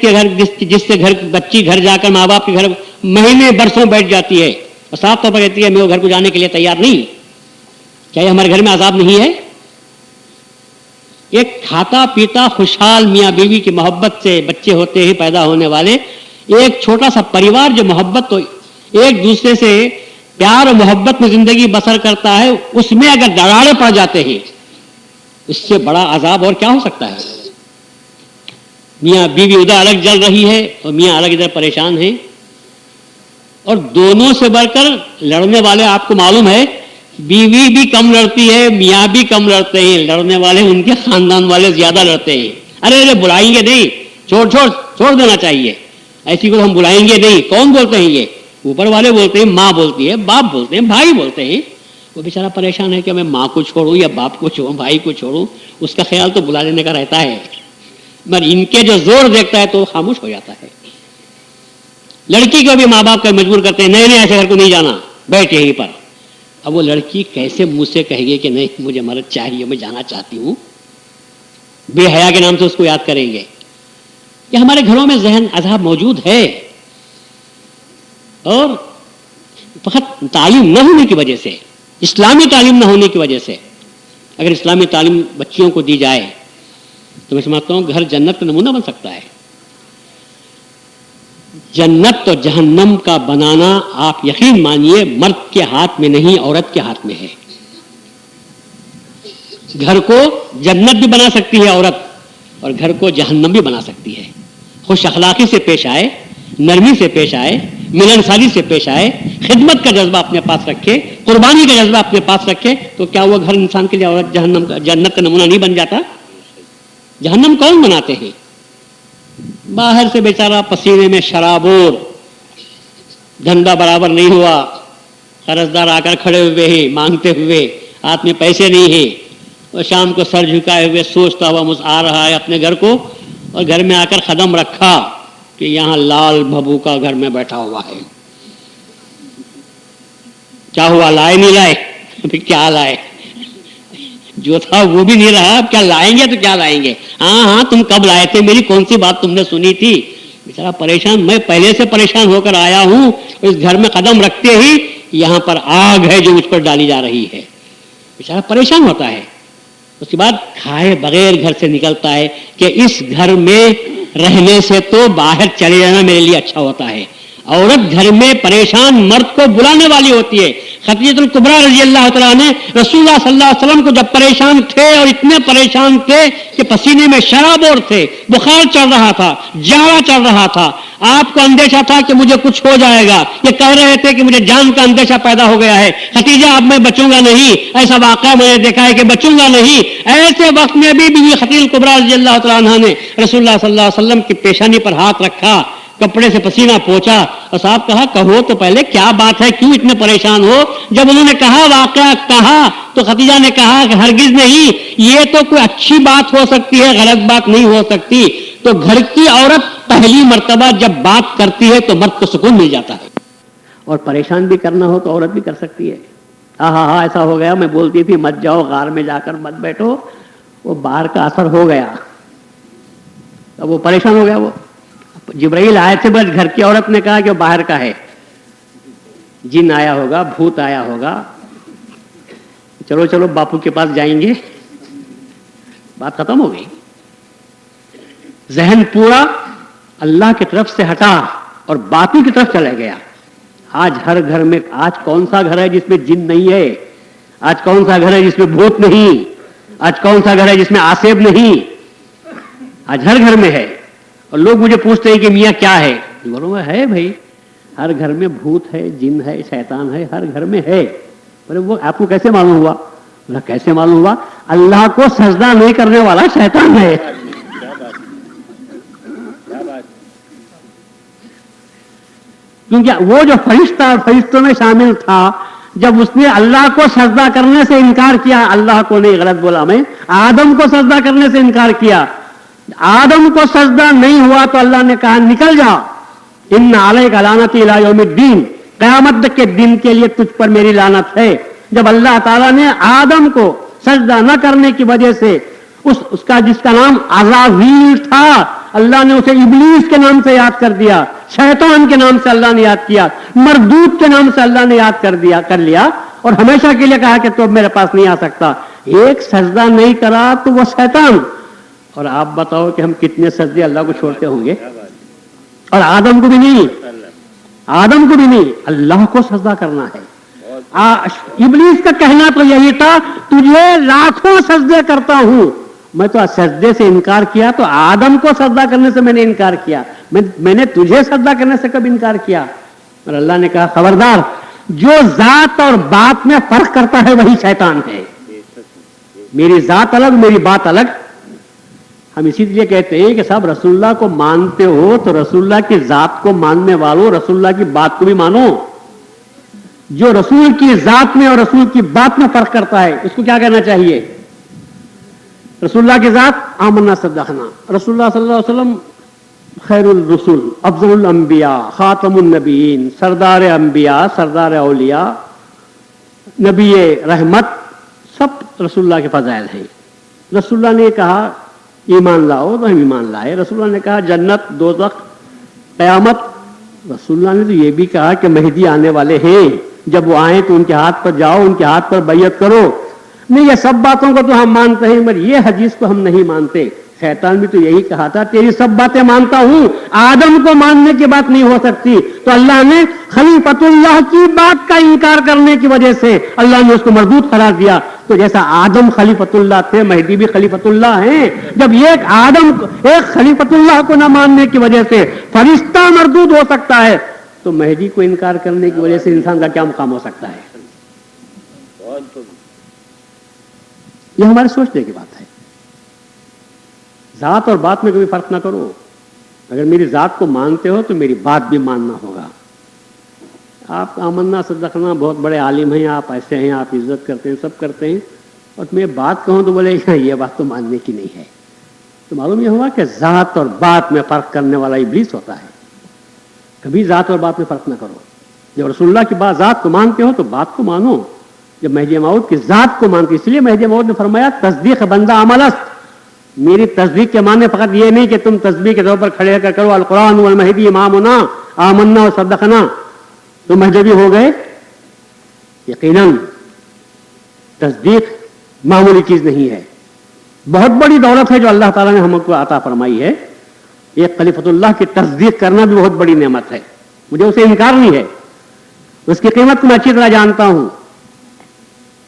A: سے گھر بچی گھر جا کر ماں باپ کے گھر مہینے برسوں بیٹھ جاتی ہے اور صاف طور پر کہتی ہے میں وہ گھر کو جانے کے لیے تیار نہیں؟ کیا یہ ہمارے گھر میں عذاب نہیں ہے؟ ایک کھاتا پیتا خوشحال میاں بیوی کی محبت سے بچے ہوتے ہیں پیدا ہونے والے، ایک چھوٹا سا پریوار جو محبت تو ایک دوسرے سے پیار اور محبت میں زندگی بسر کرتا ہے، اس میں اگر دراڑیں پڑ جاتے ہیں، اس سے بڑا عذاب اور کیا ہو سکتا ہے؟ میاں بیوی ادھر الگ جل رہی ہے اور میاں الگ ادھر پریشان ہیں، اور دونوں سے بڑھ کر لڑنے والے آپ کو معلوم ہے بیوی بھی کم لڑتی ہے، میاں بھی کم لڑتے ہیں، لڑنے والے ان کے خاندان والے زیادہ لڑتے ہیں. ارے بلائیں گے نہیں، چھوڑ دینا چاہیے، ایسی کو ہم بلائیں گے نہیں. کون بولتے ہیں یہ؟ اوپر والے بولتے ہیں، ماں بولتی ہے، باپ بولتے ہیں، بھائی بولتے ہیں. وہ بیچارہ پریشان ہے کہ میں ماں کو چھوڑوں یا باپ کو چھوڑوں، بھائی کو چھوڑوں. اس کا خیال تو بلا لینے کا رہتا ہے، مگر ان کے جو زور دیکھتا ہے تو خاموش ہو جاتا ہے. لڑکی کو بھی ماں باپ کا مجبور کرتے ہیں، نہیں ایسے گھر کو نہیں جانا، بیٹھ یہیں پر. اب وہ لڑکی کیسے منہ سے کہے گی کہ نہیں مجھے مرد چاہیے، میں جانا چاہتی ہوں؟ بے حیا کے نام سے اس کو یاد کریں گے. یہ ہمارے گھروں میں ذہن عذاب موجود ہے، اور فقط تعلیم نہ ہونے کی وجہ سے، اسلامی تعلیم نہ ہونے کی وجہ سے. اگر اسلامی تعلیم بچیوں کو دی جائے تو میں سمجھتا ہوں گھر جنت کا نمونہ بن سکتا ہے. جنت تو جہنم کا بنانا آپ یقین مانیے مرد کے ہاتھ میں نہیں، عورت کے ہاتھ میں ہے. گھر کو جنت بھی بنا سکتی ہے عورت، اور گھر کو جہنم بھی بنا سکتی ہے. خوش اخلاقی سے پیش آئے، نرمی سے پیش آئے، ملنساری سے پیش آئے، خدمت کا جذبہ اپنے پاس رکھے، قربانی کا جذبہ اپنے پاس رکھے، تو کیا وہ گھر انسان کے لیے عورت جنت کا نمونہ نہیں بن جاتا؟ جہنم کون بناتے ہیں؟ باہر سے بیچارہ پسینے میں شرابور، دھندا برابر نہیں ہوا، قرضدار آ کر کھڑے ہوئے ہیں مانگتے ہوئے، ہاتھ میں پیسے نہیں ہیں، اور شام کو سر جھکائے ہوئے سوچتا ہوا آ رہا ہے اپنے گھر کو، اور گھر میں آ کر قدم رکھا کہ یہاں لال بھبو کا گھر میں بیٹھا ہوا ہے. کیا ہوا؟ لائے نہیں لائے؟ کیا لائے؟ جو تھا وہ بھی نہیں رہا، اب کیا لائیں گے؟ تو کیا لائیں گے؟ ہاں تم کب لائے تھے؟ میری کون سی بات تم نے سنی تھی؟ بیچارہ پریشان، میں پہلے سے پریشان ہو کر آیا ہوں، اس گھر میں قدم رکھتے ہی یہاں پر آگ ہے جو مجھ پر ڈالی جا رہی ہے. بیچارہ پریشان ہوتا ہے. اس کے بعد کھائے بغیر گھر سے نکلتا ہے کہ اس گھر میں رہنے سے تو باہر چلے جانا میرے لیے اچھا ہوتا ہے. عورت گھر میں پریشان مرد کو بلانے والی ہوتی ہے. خدیجہ الکبریٰ رضی اللہ تعالیٰ نے رسول اللہ صلی اللہ علیہ وسلم کو جب پریشان تھے، اور اتنے پریشان تھے کہ پسینے میں شرابور تھے، بخار چل رہا تھا، جاڑا چل رہا تھا، آپ کو اندیشہ تھا کہ مجھے کچھ ہو جائے گا، یہ کہہ رہے تھے کہ مجھے جان کا اندیشہ پیدا ہو گیا ہے، خدیجہ اب میں بچوں گا نہیں، ایسا واقعہ میں نے دیکھا ہے کہ بچوں گا نہیں. ایسے وقت میں بھی بیوی خدیجہ الکبریٰ رضی اللہ تعالیٰ عنہا نے رسول اللہ صلی اللہ علیہ وسلم کی پیشانی پر ہاتھ رکھا، کپڑے سے پسینہ پوچھا، اور صاحب کہا کہو تو پہلے کیا بات ہے، کیوں اتنے پریشان ہو؟ جب انہوں نے کہا واقعہ کہا تو خدیجہ نے کہا کہ ہرگز نہیں، یہ تو کوئی اچھی بات ہو سکتی ہے، غلط بات نہیں ہو سکتی. تو گھر کی عورت پہلی مرتبہ جب بات کرتی ہے تو مرد کو سکون مل جاتا ہے. اور پریشان بھی کرنا ہو تو عورت بھی کر سکتی ہے. ہاں ایسا ہو گیا، میں بولتی تھی مت جاؤ غار میں جا کر مت بیٹھو، وہ باہر کا اثر ہو گیا، اب وہ پریشان ہو گیا. وہ جبرائیل آئے تھے، بس گھر کی عورت نے کہا کہ وہ باہر کا ہے، جن آیا ہوگا، بھوت آیا ہوگا، چلو باپو کے پاس جائیں گے، بات ختم ہو گئی. ذہن پورا اللہ کی طرف سے ہٹا اور باطل کی طرف چلا گیا. آج ہر گھر میں، آج کون سا گھر ہے جس میں جن نہیں ہے؟ آج کون سا گھر ہے جس میں بھوت نہیں؟ آج کون سا گھر ہے جس میں آسیب نہیں؟ آج ہر گھر میں ہے. اور لوگ مجھے پوچھتے ہیں کہ میاں کیا ہے؟ بولوں گا ہے بھائی، ہر گھر میں بھوت ہے، جن ہے، شیطان ہے، ہر گھر میں ہے. وہ آپ کو کیسے معلوم ہوا؟ کیسے معلوم ہوا؟ اللہ کو سجدہ نہیں کرنے والا شیطان ہے. کیونکہ وہ جو فرشتہ فرشتوں میں شامل تھا، جب اس نے اللہ کو سجدہ کرنے سے انکار کیا، اللہ کو نہیں، غلط بولا میں، آدم کو سجدہ کرنے سے انکار کیا، آدم کو سجدہ نہیں ہوا تو اللہ نے کہا نکل جا، ان علیک لعنتی الی یوم الدین، قیامت کے دن کے لیے تجھ پر میری لعنت ہے. جب اللہ تعالیٰ نے آدم کو سجدہ نہ کرنے کی وجہ سے اس کا جس کا نام عزازیل تھا، اللہ نے اسے ابلیس کے نام سے یاد کر دیا، شیطان کے نام سے اللہ نے یاد کیا، مردود کے نام سے اللہ نے یاد کر لیا اور ہمیشہ کے لیے کہا کہ تو میرے پاس نہیں آ سکتا. ایک سجدہ نہیں کرا تو وہ شیطان. اور آپ بتاؤ کہ ہم کتنے سجدے اللہ کو چھوڑتے ہوں گے؟ اور آدم کو بھی نہیں، آدم کو بھی نہیں، اللہ کو سجدہ کرنا ہے. ابلیس کا کہنا تو یہی تھا تجھے لاکھوں سجدے کرتا ہوں، میں تو سجدے سے انکار کیا تو آدم کو سجدہ کرنے سے میں نے انکار کیا، میں نے تجھے سجدہ کرنے سے کب انکار کیا؟ اور اللہ نے کہا خبردار، جو ذات اور بات میں فرق کرتا ہے وہی شیطان ہے. میری ذات الگ، میری بات الگ. ہم اسی لیے کہتے ہیں کہ صاحب رسول اللہ کو مانتے ہو تو رسول اللہ کی ذات کو ماننے والوں رسول اللہ کی بات کو بھی مانو. جو رسول کی ذات میں اور رسول کی بات میں فرق کرتا ہے اس کو کیا کہنا چاہیے؟ رسول اللہ کی ذات آمنا صدقنا، رسول اللہ صلی اللہ علیہ وسلم خیر الرسول، افضل الانبیاء، خاتم النبیین، سردار انبیاء، سردار اولیاء، نبی رحمت، سب رسول اللہ کے فضائل ہیں. رسول اللہ نے کہا ایمان لاؤ تو ہم ایمان لائے. رسول اللہ نے کہا جنت، دوزخ، قیامت. رسول اللہ نے تو یہ بھی کہا کہ مہدی آنے والے ہیں، جب وہ آئیں تو ان کے ہاتھ پر جاؤ، ان کے ہاتھ پر بیعت کرو. نہیں، یہ سب باتوں کو تو ہم مانتے ہیں مگر یہ حدیث کو ہم نہیں مانتے. شیطان بھی تو یہی کہا تھا تیری سب باتیں مانتا ہوں، آدم کو ماننے کی بات نہیں ہو سکتی. تو اللہ نے خلیفۃ اللہ کی بات کا انکار کرنے کی وجہ سے اللہ نے اس کو مردود قرار دیا. تو جیسا آدم خلیفۃ اللہ تھے، مہدی بھی خلیفۃ اللہ ہیں. جب ایک خلیفۃ اللہ کو نہ ماننے کی وجہ سے فرشتہ مردود ہو سکتا ہے تو مہدی کو انکار کرنے کی وجہ سے انسان کا کیا مقام ہو سکتا ہے؟ یہ ہمارے سوچنے کی بات ہے. ذات اور بات میں کبھی فرق نہ کرو. اگر میری ذات کو مانتے ہو تو میری بات بھی ماننا ہوگا. آپ آمنا صدقنا بہت بڑے عالم ہیں، آپ ایسے ہیں، آپ عزت کرتے ہیں، سب کرتے ہیں، اور میں بات کہوں تو بولے یہ بات تو ماننے کی نہیں ہے. تو معلوم یہ ہوا کہ ذات اور بات میں فرق کرنے والا ابلیس ہوتا ہے. کبھی ذات اور بات میں فرق نہ کرو. جب رسول اللہ کی بات ذات کو مانتے ہو تو بات کو مانو. جب مہدی موعود کی ذات کو مانتے، اس لیے مہدی موعود نے فرمایا تصدیق بندہ عمل است. میری تصدیق کے معنی فقط یہ نہیں کہ تم تصدیق کے طور پر کھڑے کر کرو القرآن والمہدی امامنا آمنا و صدقنا تو مہذبی ہو گئے. یقیناً تصدیق معمولی چیز نہیں ہے، بہت بڑی دولت ہے جو اللہ تعالیٰ نے ہم کو عطا فرمائی ہے. ایک خلیفۃ اللہ کی تصدیق کرنا بھی بہت بڑی نعمت ہے، مجھے اسے انکار نہیں ہے، اس کی قیمت کو میں اچھی طرح جانتا ہوں.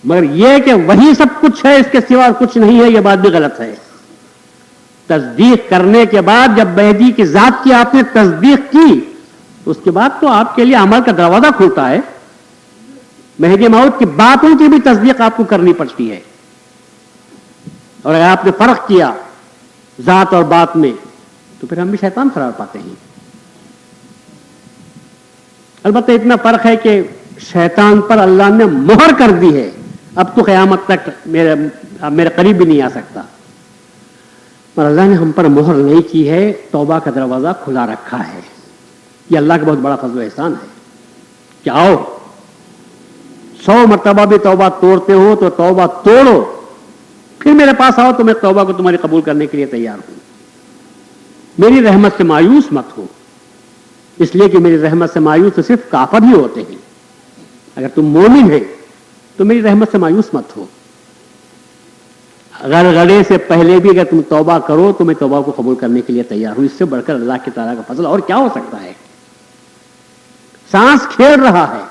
A: مگر یہ کہ وہی سب کچھ ہے، اس کے سوا کچھ نہیں ہے، یہ بات بھی غلط ہے. تصدیق کرنے کے بعد جب مہدی کی ذات کی آپ نے تصدیق کی تو اس کے بعد تو آپ کے لیے عمل کا دروازہ کھلتا ہے. مہدی موعود کی باتوں کی بھی تصدیق آپ کو کرنی پڑتی ہے. اور اگر آپ نے فرق کیا ذات اور بات میں تو پھر ہم بھی شیطان قرار پاتے ہیں. البتہ اتنا فرق ہے کہ شیطان پر اللہ نے مہر کر دی ہے، اب تو قیامت تک میرے قریب بھی نہیں آ سکتا. اور اللہ نے ہم پر مہر نہیں کی ہے، توبہ کا دروازہ کھلا رکھا ہے. یہ اللہ کا بہت بڑا فضل و احسان ہے کہ آؤ 100 مرتبہ بھی توبہ توڑتے ہو تو توبہ توڑو، پھر میرے پاس آؤ تو میں توبہ کو تمہاری قبول کرنے کے لیے تیار ہوں. میری رحمت سے مایوس مت ہو، اس لیے کہ میری رحمت سے مایوس تو صرف کافر ہی ہوتے ہیں. اگر تم مومن ہے تو میری رحمت سے مایوس مت ہو. غرغرے سے پہلے بھی اگر تم توبہ کرو تو میں توبہ کو قبول کرنے کے لیے تیار ہوں. اس سے بڑھ کر اللہ کی تعالیٰ کا فضل اور کیا ہو سکتا ہے؟ سانس کھیل رہا ہے،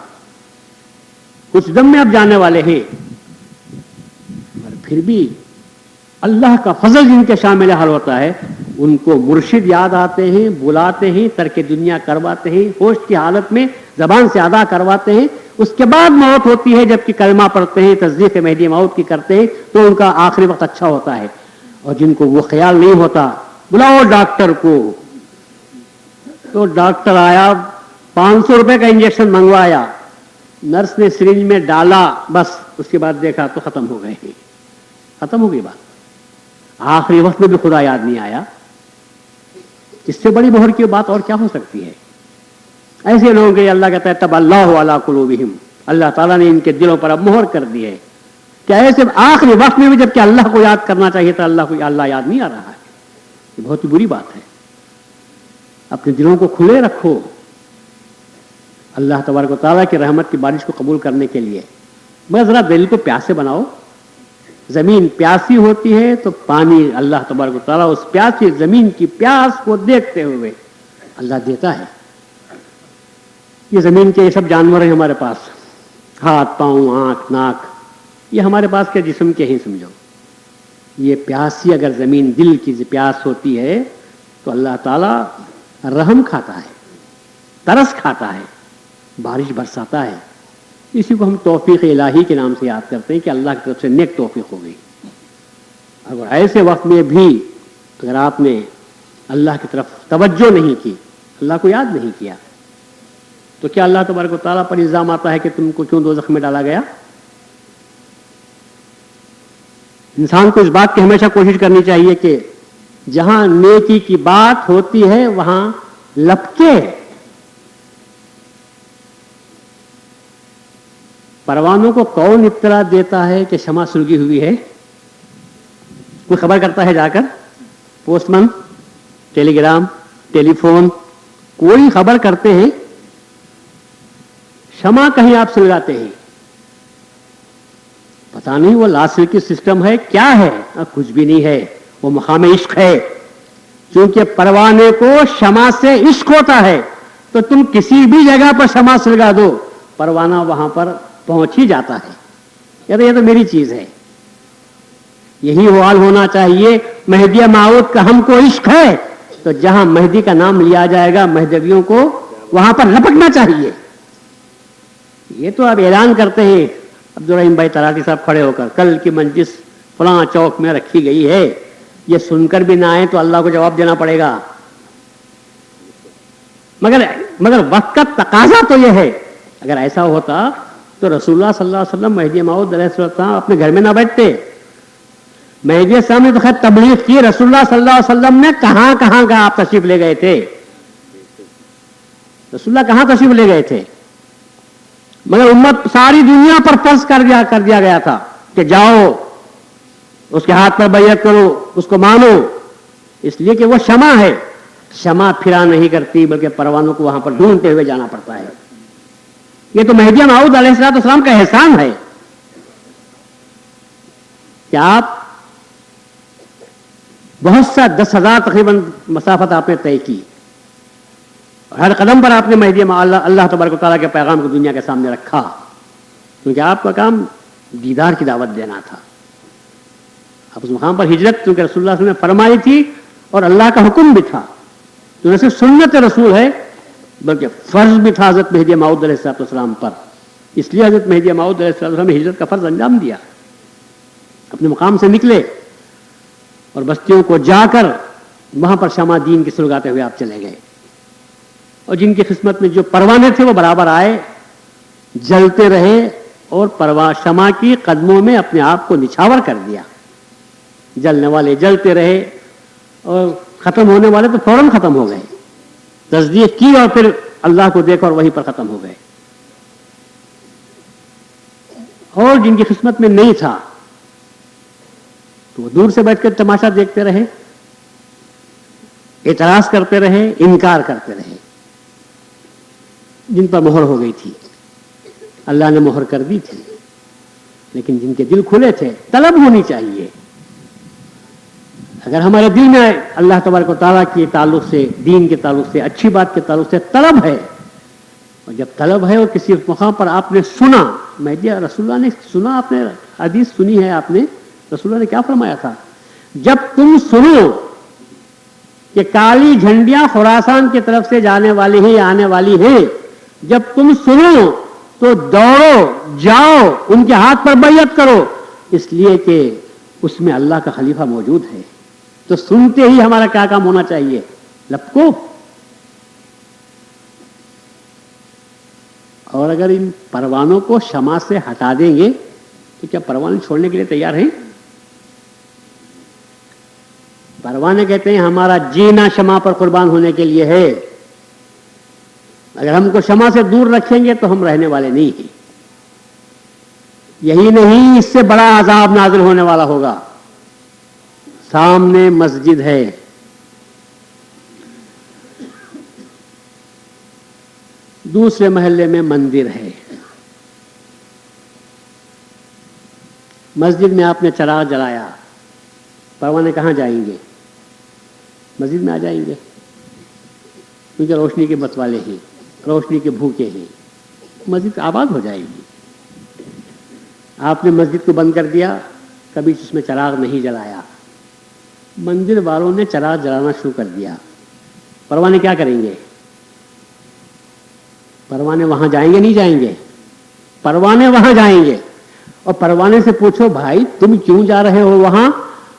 A: کچھ دم میں اب جانے والے ہیں، اور پھر بھی اللہ کا فضل جن کے شامل حال ہوتا ہے ان کو مرشد یاد آتے ہیں، بلاتے ہیں، ترک دنیا کرواتے ہیں، ہوش کی حالت میں زبان سے ادا کرواتے ہیں. اس کے بعد موت ہوتی ہے، جبکہ کلمہ پڑھتے ہیں، تصدیق مہدی موت کی کرتے ہیں تو ان کا آخری وقت اچھا ہوتا ہے. اور جن کو وہ خیال نہیں ہوتا، بلاؤ ڈاکٹر کو، تو ڈاکٹر آیا، 500 روپے کا انجیکشن منگوایا، نرس نے سرنج میں ڈالا، بس اس کے بعد دیکھا تو ختم ہو گئے، ختم ہو گئی بات. آخری وقت میں بھی خدا یاد نہیں آیا. اس سے بڑی مہر کی بات اور کیا ہو سکتی ہے؟ ایسے لوگوں کے اللہ کہتا ہے تب اللہ علی قلوبہم، اللہ تعالیٰ نے ان کے دلوں پر اب مہر کر دی ہے کہ ایسے آخری وقت میں بھی جب کہ اللہ کو یاد کرنا چاہیے تھا اللہ یاد نہیں آ رہا ہے. یہ بہت ہی بری بات ہے. اپنے دلوں کو کھلے رکھو اللہ تبارک و تعالیٰ کی رحمت کی بارش کو قبول کرنے کے لیے. مگر ذرا دل کو پیاسے بناؤ. زمین پیاسی ہوتی ہے تو پانی اللہ تبارک و تعالیٰ اس پیاسی زمین کی پیاس کو دیکھتے ہوئے اللہ دیتا ہے. یہ زمین کے یہ سب جانور ہیں ہمارے پاس، ہاتھ پاؤں آنکھ ناک، یہ ہمارے پاس کے جسم کے ہی سمجھو. یہ پیاسی اگر زمین دل کی پیاس ہوتی ہے تو اللہ تعالیٰ رحم کھاتا ہے، ترس کھاتا ہے، بارش برساتا ہے. اسی کو ہم توفیق الہی کے نام سے یاد کرتے ہیں کہ اللہ کی طرف سے نیک توفیق ہو گئی. اگر ایسے وقت میں بھی اگر آپ نے اللہ کی طرف توجہ نہیں کی، اللہ کو یاد نہیں کیا، تو کیا اللہ تبارک و تعالیٰ پر الزام آتا ہے کہ تم کو کیوں دوزخ میں ڈالا گیا؟ انسان کو اس بات کی ہمیشہ کوشش کرنی چاہیے کہ جہاں نیکی کی بات ہوتی ہے وہاں لپکے. پروانوں کو کون اطلاع دیتا ہے کہ شمع سلگی ہوئی ہے؟ کوئی خبر کرتا ہے جا کر؟ پوسٹ مین، ٹیلی گرام، ٹیلی فون، کوئی خبر کرتے ہیں؟ شمع کہیں آپ سلگاتے ہیں، پتا نہیں وہ لاسل کی سسٹم ہے کیا ہے؟ کچھ بھی نہیں ہے، وہ مقام عشق ہے. چونکہ پروانے کو شمع سے عشق ہوتا ہے تو تم کسی بھی جگہ پر شمع سلگا دو، پروانہ وہاں پر پہنچ ہی جاتا ہے. یہ تو میری چیز ہے. یہی حال ہونا چاہیے. مہدی موعود کا ہم کو عشق ہے تو جہاں مہدی کا نام لیا جائے گا مہدویوں کو وہاں پر لپکنا چاہیے. یہ تو اب اعلان کرتے ہیں عبدالرحیم بھائی تراٹی صاحب کھڑے ہو کر، کل کی مجلس فلاں چوک میں رکھی گئی ہے. یہ سن کر بھی نہ آئے تو اللہ کو جواب دینا پڑے گا. مگر وقت کا تقاضا تو یہ ہے. اگر ایسا ہوتا تو رسول اللہ صلی اللہ علیہ وسلم مہدی موعود علیہ السلام اپنے گھر میں نہ بیٹھتے. مہدی السلام نے تو خیر تبلیغ کی، رسول اللہ صلی اللہ علیہ وسلم نے کہاں کہاں کا آپ تشریف لے گئے تھے؟ رسول اللہ کہاں تشریف لے گئے تھے؟ مگر امت ساری دنیا پر فرض کر دیا گیا تھا کہ جاؤ اس کے ہاتھ پر بیعت کرو، اس کو مانو. اس لیے کہ وہ شمع ہے. شمع پھرا نہیں کرتی بلکہ پروانوں کو وہاں پر ڈھونڈتے ہوئے جانا پڑتا ہے. یہ تو مہدی موعود علیہ السلام کا احسان ہے کہ آپ بہت سا 10,000 تقریباً مسافت آپ نے طے کی. ہر قدم پر آپ نے مہدی اللہ تبارک و تعالیٰ کے پیغام کو دنیا کے سامنے رکھا، کیونکہ آپ کا کام دیدار کی دعوت دینا تھا. آپ اس مقام پر ہجرت کیونکہ رسول اللہ صلی اللہ علیہ وسلم نے فرمائی تھی اور اللہ کا حکم بھی تھا، تو نہ صرف سنت رسول ہے بلکہ فرض بھی تھا حضرت مہدی موعود علیہ السلام پر. اس لیے حضرت مہدی موعود علیہ السلام نے ہجرت کا فرض انجام دیا. اپنے مقام سے نکلے اور بستیوں کو جا کر وہاں پر شمع دین کی سلگاتے ہوئے آپ چلے گئے. اور جن کی قسمت میں جو پروانے تھے وہ برابر آئے، جلتے رہے اور شمع کی قدموں میں اپنے آپ کو نچھاور کر دیا. جلنے والے جلتے رہے اور ختم ہونے والے تو فوراً ختم ہو گئے. تصدیق کی اور پھر اللہ کو دیکھ اور وہیں پر ختم ہو گئے. اور جن کی قسمت میں نہیں تھا تو وہ دور سے بیٹھ کر تماشا دیکھتے رہے، اعتراض کرتے رہے، انکار کرتے رہے. جن پر مہر ہو گئی تھی اللہ نے مہر کر دی تھی، لیکن جن کے دل کھلے تھے طلب ہونی چاہیے. اگر ہمارے دل میں اللہ تبارک و تعالیٰ کے تعلق سے، دین کے تعلق سے، اچھی بات کے تعلق سے طلب ہے، اور جب طلب ہے اور کسی مقام پر آپ نے سنا، مہدی رسول اللہ نے سنا، آپ نے حدیث سنی ہے، آپ نے رسول اللہ نے کیا فرمایا تھا؟ جب تم سنو کہ کالی جھنڈیاں خراسان کی طرف سے جانے والی ہیں یا آنے والی ہیں، جب تم سنو تو دوڑو، جاؤ، ان کے ہاتھ پر بیعت کرو، اس لیے کہ اس میں اللہ کا خلیفہ موجود ہے۔ تو سنتے ہی ہمارا کیا کام ہونا چاہیے؟ لپکو۔ اور اگر ان پروانوں کو شمع سے ہٹا دیں گے تو کیا پروانے چھوڑنے کے لیے تیار ہیں؟ پروانے کہتے ہیں ہمارا جینا شمع پر قربان ہونے کے لیے ہے، اگر ہم کو شمع سے دور رکھیں گے تو ہم رہنے والے نہیں ہیں۔ یہی نہیں، اس سے بڑا عذاب نازل ہونے والا ہوگا۔ سامنے مسجد ہے، دوسرے محلے میں مندر ہے، مسجد میں آپ نے چراغ جلایا، پروانے کہاں جائیں گے؟ مسجد میں آ جائیں گے، کیونکہ روشنی کے متوالے ہیں، روشنی کے بھوکے ہیں، مسجد آباد ہو جائے گی۔ آپ نے مسجد کو بند کر دیا، کبھی اس میں چراغ نہیں جلایا، مندر والوں نے چراغ جلانا شروع کر دیا، پروانے کیا کریں گے؟ پروانے وہاں جائیں گے نہیں جائیں گے؟ پروانے وہاں جائیں گے، اور پروانے سے پوچھو بھائی تم کیوں جا رہے ہو وہاں،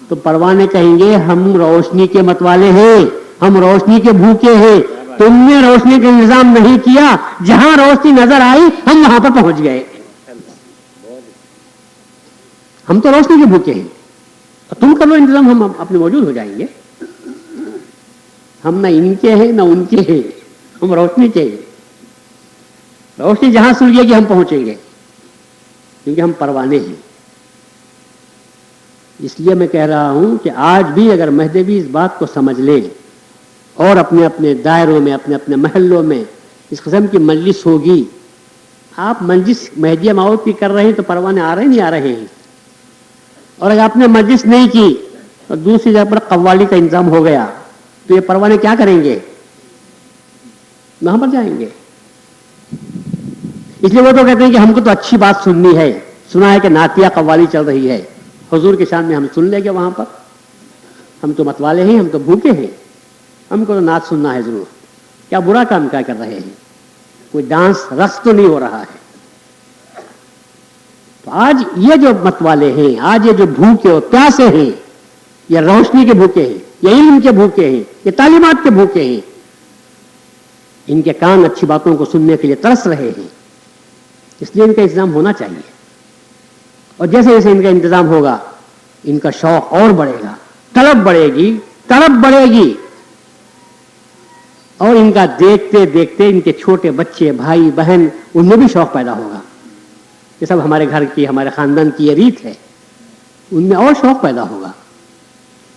A: تو پروانے کہیں گے ہم روشنی کے متوالے ہیں، ہم روشنی کے بھوکے ہیں، تم نے روشنی کا انتظام نہیں کیا، جہاں روشنی نظر آئی ہم وہاں پر پہنچ گئے، ہم تو روشنی کے بھوکے ہیں، تم کر لو انتظام، ہم اپنے موجود ہو جائیں گے۔ ہم نہ ان کے ہیں نہ ان کے ہیں، ہم روشنی کے ہیں، روشنی جہاں سلگے گی ہم پہنچیں گے، کیونکہ ہم پروانے ہیں۔ اس لیے میں کہہ رہا ہوں کہ آج بھی اگر مہدوی اس بات کو سمجھ لے اور اپنے اپنے دائروں میں، اپنے اپنے محلوں میں اس قسم کی مجلس ہوگی، آپ مجلس مہدی موعود کی کر رہے ہیں تو پروانے آ رہے نہیں آ رہے ہیں، اور اگر آپ نے مجلس نہیں کی اور دوسری جگہ پر قوالی کا انتظام ہو گیا تو یہ پروانے کیا کریں گے؟ وہاں پر جائیں گے۔ اس لیے وہ تو کہتے ہیں کہ ہم کو تو اچھی بات سننی ہے، سنا ہے کہ نعتیہ قوالی چل رہی ہے، حضور کے شان میں ہم سن لیں گے وہاں پر، ہم تو متوالے ہیں، ہم تو بھوکے ہیں، ہم کو تو نعت سننا ہے ضرور۔ کیا برا کام کیا کر رہے ہیں؟ کوئی ڈانس رقص تو نہیں ہو رہا ہے۔ تو آج یہ جو متوالے ہیں، آج یہ جو بھوکے اور پیاسے ہیں، یہ روشنی کے بھوکے ہیں، یہ علم کے بھوکے ہیں، یہ تعلیمات کے بھوکے ہیں، ان کے کان اچھی باتوں کو سننے کے لیے ترس رہے ہیں، اس لیے ان کا انتظام ہونا چاہیے، اور جیسے جیسے ان کا انتظام ہوگا ان کا شوق اور بڑھے گا، طلب بڑھے گی، طلب بڑھے گی، اور ان کا دیکھتے دیکھتے ان کے چھوٹے بچے، بھائی بہن، ان میں بھی شوق پیدا ہوگا۔ یہ سب ہمارے گھر کی، ہمارے خاندان کی یہ ریت ہے، ان میں اور شوق پیدا ہوگا۔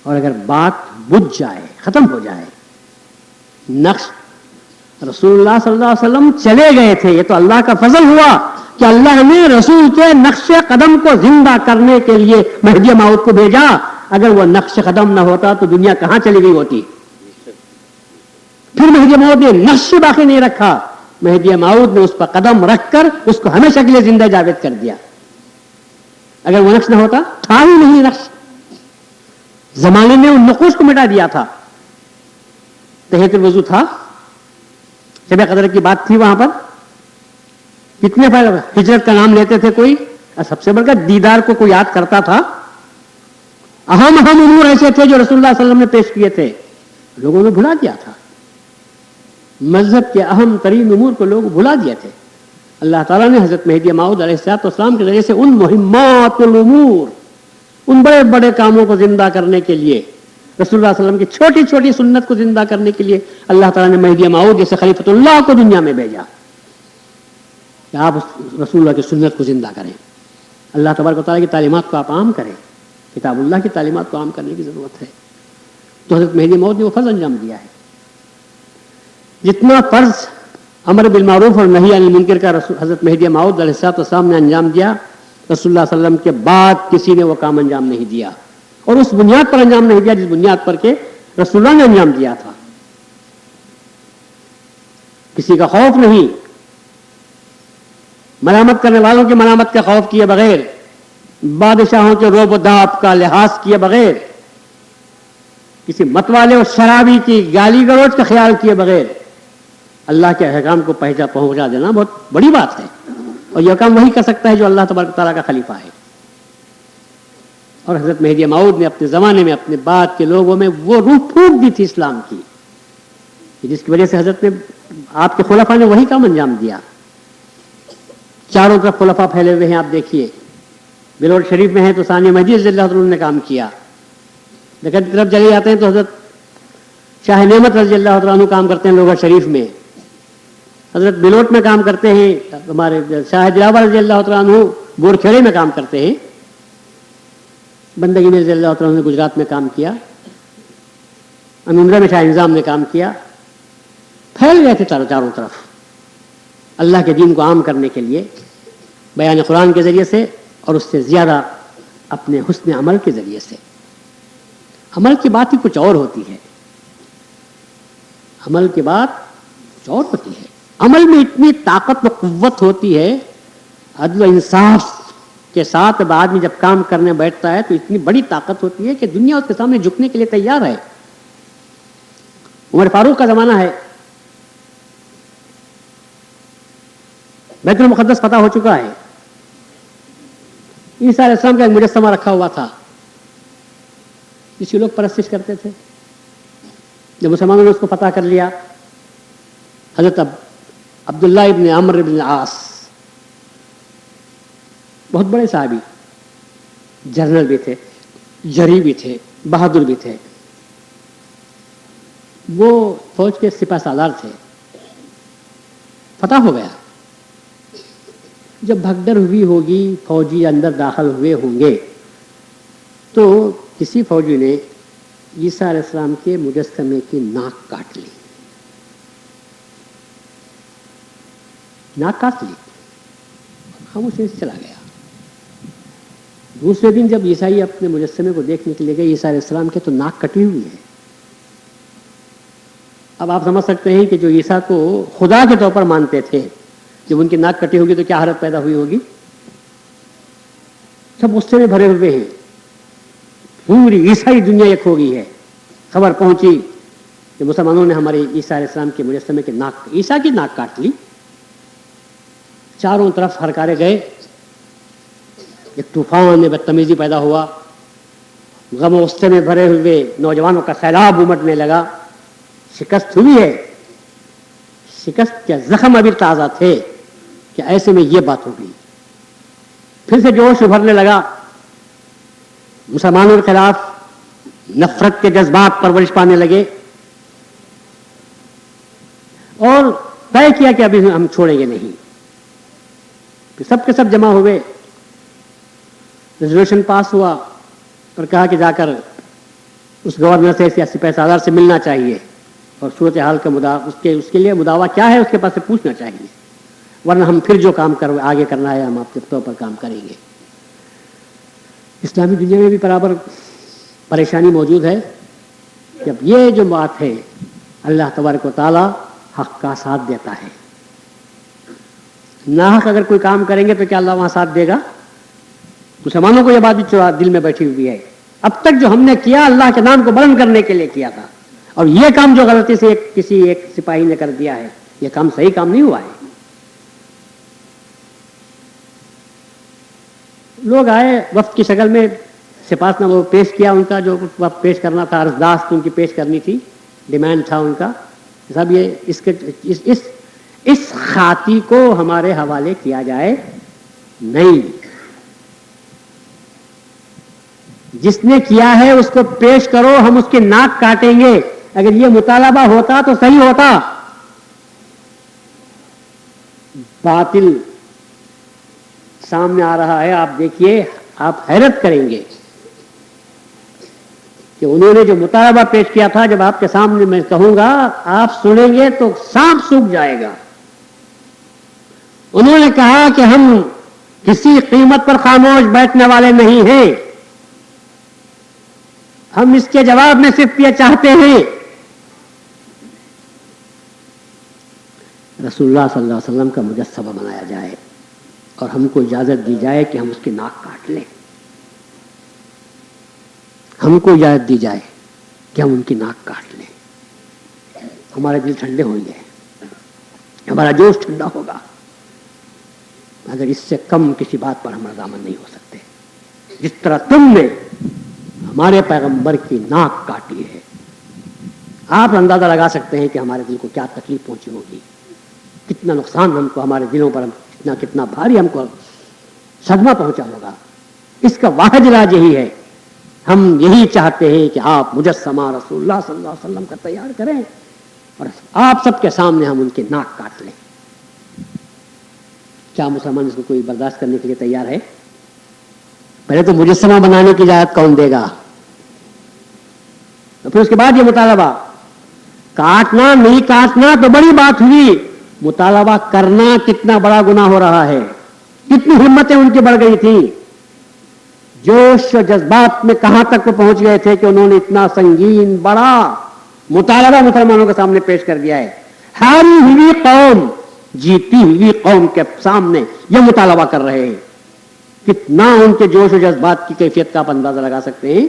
A: اور اگر بات بجھ جائے، ختم ہو جائے، نقش رسول اللہ صلی اللہ علیہ وسلم چلے گئے تھے، یہ تو اللہ کا فضل ہوا کہ اللہ نے رسول کے نقش قدم کو زندہ کرنے کے لیے مہدی موعود کو بھیجا۔ اگر وہ نقش قدم نہ ہوتا تو دنیا کہاں چلی گئی ہوتی؟ پھر مہدی موعود نے نقش باقی نہیں رکھا، مہدی موعود نے اس پر قدم رکھ کر اس کو ہمیشہ کے لیے زندہ جاوید کر دیا۔ اگر وہ نقش نہ ہوتا، تھا ہی نہیں نقش، زمانے نے ان نقوش کو مٹا دیا تھا۔ تحیۃ الوضو تھا، شب قدر کی بات تھی، وہاں پر کتنے ہجرت کا نام لیتے تھے کوئی، اور سب سے بڑھ کر دیدار کو کوئی یاد کرتا تھا۔ اہم امور ایسے تھے جو رسول اللہ صلی اللہ علیہ وسلم نے پیش کیے تھے، لوگوں نے بھلا دیا تھا، مذہب کے اہم ترین امور کو لوگ بھلا دیے تھے۔ اللہ تعالیٰ نے حضرت مہدی موعود علیہ السلام کے ذریعے سے ان مہمات الامور، ان بڑے بڑے کاموں کو زندہ کرنے کے لیے، رسول اللہ صلی اللہ علیہ وسلم کی چھوٹی چھوٹی سنت کو زندہ کرنے کے لیے اللہ تعالیٰ نے مہدی موعود جیسے خلیفۃ اللہ کو دنیا میں بھیجا کہ آپ رسول اللہ کی سنت کو زندہ کریں، اللہ تبارک و تعالیٰ کی تعلیمات کو آپ عام کریں، کتاب اللہ کی تعلیمات کو عام کرنے کی ضرورت ہے۔ تو حضرت مہدی موعود نے وہ فرض انجام دیا ہے۔ جتنا فرض امر بالمعروف اور نہی عن المنکر کا حضرت مہدی موعود علیہ السلام نے انجام دیا، رسول اللہ صلی اللہ علیہ وسلم کے بعد کسی نے وہ کام انجام نہیں دیا۔ اور اس بنیاد پر انجام نہیں دیا جس بنیاد پر کہ رسول اللہ نے انجام دیا تھا. کسی کا خوف نہیں، ملامت کرنے والوں کی ملامت کا خوف کیے بغیر، بادشاہوں کے روب و داب کا لحاظ کیے بغیر، کسی مت والے اور شرابی کی گالی گلوچ کا خیال کیے بغیر اللہ کے احکام کو پہنچا دینا بہت بڑی بات ہے. اور یہ کام وہی کر سکتا ہے جو اللہ تبارک و تعالیٰ کا خلیفہ ہے. اور حضرت مہدی موعود نے اپنے زمانے میں اپنے بعد کے لوگوں میں وہ روح پھونک دی تھی اسلام کی، جس کی وجہ سے حضرت نے آپ کے خلفاء نے وہی کام انجام دیا. چاروں طرف خلفاء پھیلے ہوئے ہیں، آپ دیکھیے بلوٹ شریف میں ہیں تو ثانی مہدی رضی اللہ عنہ نے کام کیا. لیکن طرف چلے جاتے ہیں تو حضرت شاہ نعمت رضی اللہ عنہ کام کرتے ہیں لوگر شریف میں. حضرت بلوٹ میں کام کرتے ہیں، ہمارے شاہ دلاور رضی اللہ عنہ بورکھیڑے میں کام کرتے ہیں. بندگی میں رضی اللہ عنہ نے گجرات میں کام کیا. امندرہ میں شاہ نظام نے کام کیا. پھیل گئے تھے چاروں طرف اللہ کے دین کو عام کرنے کے لیے بیان قرآن کے ذریعے سے، اور اس سے زیادہ اپنے حسن عمل کے ذریعے سے. عمل کی بات ہی کچھ اور ہوتی ہے. عمل کی بات کچھ اور ہوتی ہے. عمل میں اتنی طاقت و قوت ہوتی ہے، عدل و انصاف کے ساتھ آدمی جب کام کرنے بیٹھتا ہے تو اتنی بڑی طاقت ہوتی ہے کہ دنیا اس کے سامنے جھکنے کے لیے تیار ہے. عمر فاروق کا زمانہ ہے، بیت المقدس فتح ہو چکا ہے. عیسیٰ علیہ السلام کا ایک مجسمہ رکھا ہوا تھا جس کی لوگ پرستش کرتے تھے. جب مسلمانوں نے اس کو فتح کر لیا، حضرت عبداللہ ابن عمرو ابن العاص بہت بڑے صحابی، جنرل بھی تھے، جری بھی تھے، بہادر بھی تھے، وہ فوج کے سپہ سالار تھے. فتح ہو گیا. جب بھگدڑ ہوئی ہوگی، فوجی اندر داخل ہوئے ہوں گے، تو کسی فوجی نے عیسیٰ علیہ السلام کے مجسمے کی ناک کاٹ لی. ناک کاٹ لی، خاموشی سے چلا گیا. دوسرے دن جب عیسائی اپنے مجسمے کو دیکھنے کے لیے گئے عیسیٰ علیہ السلام کے، تو ناک کٹی ہوئی ہے. اب آپ سمجھ سکتے ہیں کہ جو عیسیٰ کو خدا کے طور پر مانتے تھے، جب ان کی ناک کٹی ہوگی تو کیا حالت پیدا ہوئی ہوگی. سب غصے میں بھرے ہوئے ہیں، پوری عیسائی دنیا ایک ہو گئی ہے. خبر پہنچی کہ مسلمانوں نے ہمارے عیسیٰ علیہ السلام کے مجسمے کے ناک، عیسیٰ کی ناک کاٹ لی. چاروں طرف ہرکارے گئے، ایک طوفان بدتمیزی پیدا ہوا. غم و غصے میں بھرے ہوئے نوجوانوں کا سیلاب امٹنے لگا. شکست ہوئی ہے، شکست کے زخم ابھی تازہ تھے کہ ایسے میں یہ بات ہو گئی. پھر سے جوش ابھرنے لگا، مسلمانوں کے خلاف نفرت کے جذبات پرورش پانے لگے، اور طے کیا کہ ابھی ہم چھوڑیں گے نہیں. پھر سب کے سب جمع ہوئے، ریزولوشن پاس ہوا اور کہا کہ جا کر اس گورنر سے یا سپہ سالار سے ملنا چاہیے اور صورتحال کا اس کے لیے مداوا کیا ہے اس کے پاس سے پوچھنا چاہیے، ورنہ ہم پھر جو کام آگے کرنا ہے ہم آپ کے طور پر کام کریں گے. اسلامی دنیا میں بھی برابر پریشانی موجود ہے کہ اب یہ جو بات ہے، اللہ تبارک و تعالی حق کا ساتھ دیتا ہے. ناحق اگر کوئی کام کریں گے تو کیا اللہ وہاں ساتھ دے گا؟ مسلمانوں کو یہ بات بھی دل میں بیٹھی ہوئی ہے. اب تک جو ہم نے کیا اللہ کے نام کو بلند کرنے کے لیے کیا تھا، اور یہ کام جو غلطی سے کسی ایک سپاہی نے کر دیا ہے، یہ کام صحیح کام نہیں ہوا ہے. لوگ آئے وفد کی شکل میں، سپاس نے وہ پیش کیا، ان کا جو وقت پیش کرنا تھا، عرضداشت ان کی پیش کرنی تھی، ڈیمانڈ تھا ان کا، صاحب یہ اس خاطی کو ہمارے حوالے کیا جائے نہیں، جس نے کیا ہے اس کو پیش کرو، ہم اس کے ناک کاٹیں گے. اگر یہ مطالبہ ہوتا تو صحیح ہوتا. باطل سامنے آ رہا ہے، آپ دیکھیے، آپ حیرت کریں گے کہ انہوں نے جو مطالبہ پیش کیا تھا، جب آپ کے سامنے میں کہوں گا آپ سنیں گے تو سانپ سوکھ جائے گا. انہوں نے کہا کہ ہم کسی قیمت پر خاموش بیٹھنے والے نہیں ہیں. ہم اس کے جواب میں صرف یہ چاہتے ہیں رسول اللہ صلی اللہ علیہ وسلم کا مجسمہ بنایا جائے اور ہم کو اجازت دی جائے کہ ہم اس کی ناک کاٹ لیں. ہم کو اجازت دی جائے کہ ہم ان کی ناک کاٹ لیں. ہمارے دل ٹھنڈے ہوں گے, ہمارا جوش ٹھنڈا ہوگا. اگر اس سے کم کسی بات پر ہم رضامند نہیں ہو سکتے. جس طرح تم نے ہمارے پیغمبر کی ناک کاٹی ہے, آپ اندازہ لگا سکتے ہیں کہ ہمارے دل کو کیا تکلیف پہنچی ہوگی, کتنا نقصان ہم کو, ہمارے دلوں پر کتنا بھاری ہم کو صدمہ پہنچا ہوگا. اس کا واحد علاج یہی ہے, ہم یہی چاہتے ہیں کہ آپ مجسمہ رسول اللہ صلی اللہ علیہ وسلم کا تیار کریں اور آپ سب کے سامنے ہم ان کی ناک کاٹ لیں. کیا مسلمان اس کو کوئی برداشت کرنے کے لیے تیار ہے؟ پہلے تو مجسمہ بنانے کی اجازت کون دے گا, تو پھر اس کے بعد یہ مطالبہ. کاٹنا نہیں کاٹنا تو بڑی بات ہوئی, مطالبہ کرنا کتنا بڑا گناہ ہو رہا ہے. کتنی ہمتیں ان کی بڑھ گئی تھیں, جوش و جذبات میں کہاں تک وہ پہنچ گئے تھے کہ انہوں نے اتنا سنگین بڑا مطالبہ مسلمانوں کے سامنے پیش کر دیا ہے. ہاری ہوئی قوم جیتی ہوئی قوم کے سامنے یہ مطالبہ کر رہے ہیں. کتنا ان کے جوش و جذبات کی کیفیت کا آپ اندازہ لگا سکتے ہیں,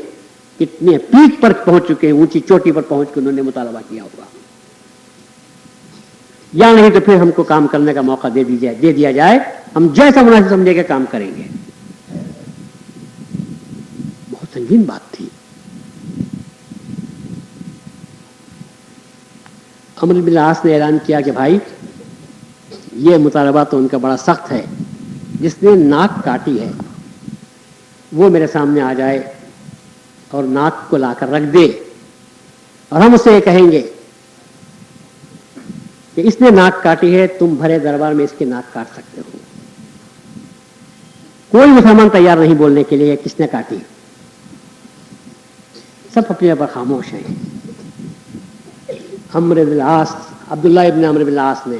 A: کتنے پیک پر پہنچ چکے ہیں, اونچی چوٹی پر پہنچ کے انہوں نے مطالبہ کیا ہوگا. یا نہیں تو پھر ہم کو کام کرنے کا موقع دے دیا جائے, ہم جیسا مناسب سمجھے کے کام کریں گے. بہت سنگین بات تھی. عمرو بن العاص نے اعلان کیا کہ بھائی یہ مطالبہ تو ان کا بڑا سخت ہے, جس نے ناک کاٹی ہے وہ میرے سامنے آ جائے اور ناک کو لا کر رکھ دے, اور ہم اسے کہیں گے کہ اس نے ناک کاٹی ہے, تم بھرے دربار میں اس کی ناک کاٹ سکتے ہو. کوئی مسلمان تیار نہیں بولنے کے لیے کس نے کاٹی, سب اپنے پر خاموش ہیں. عمرو بن العاص, عبداللہ ابن عمرو بن العاص نے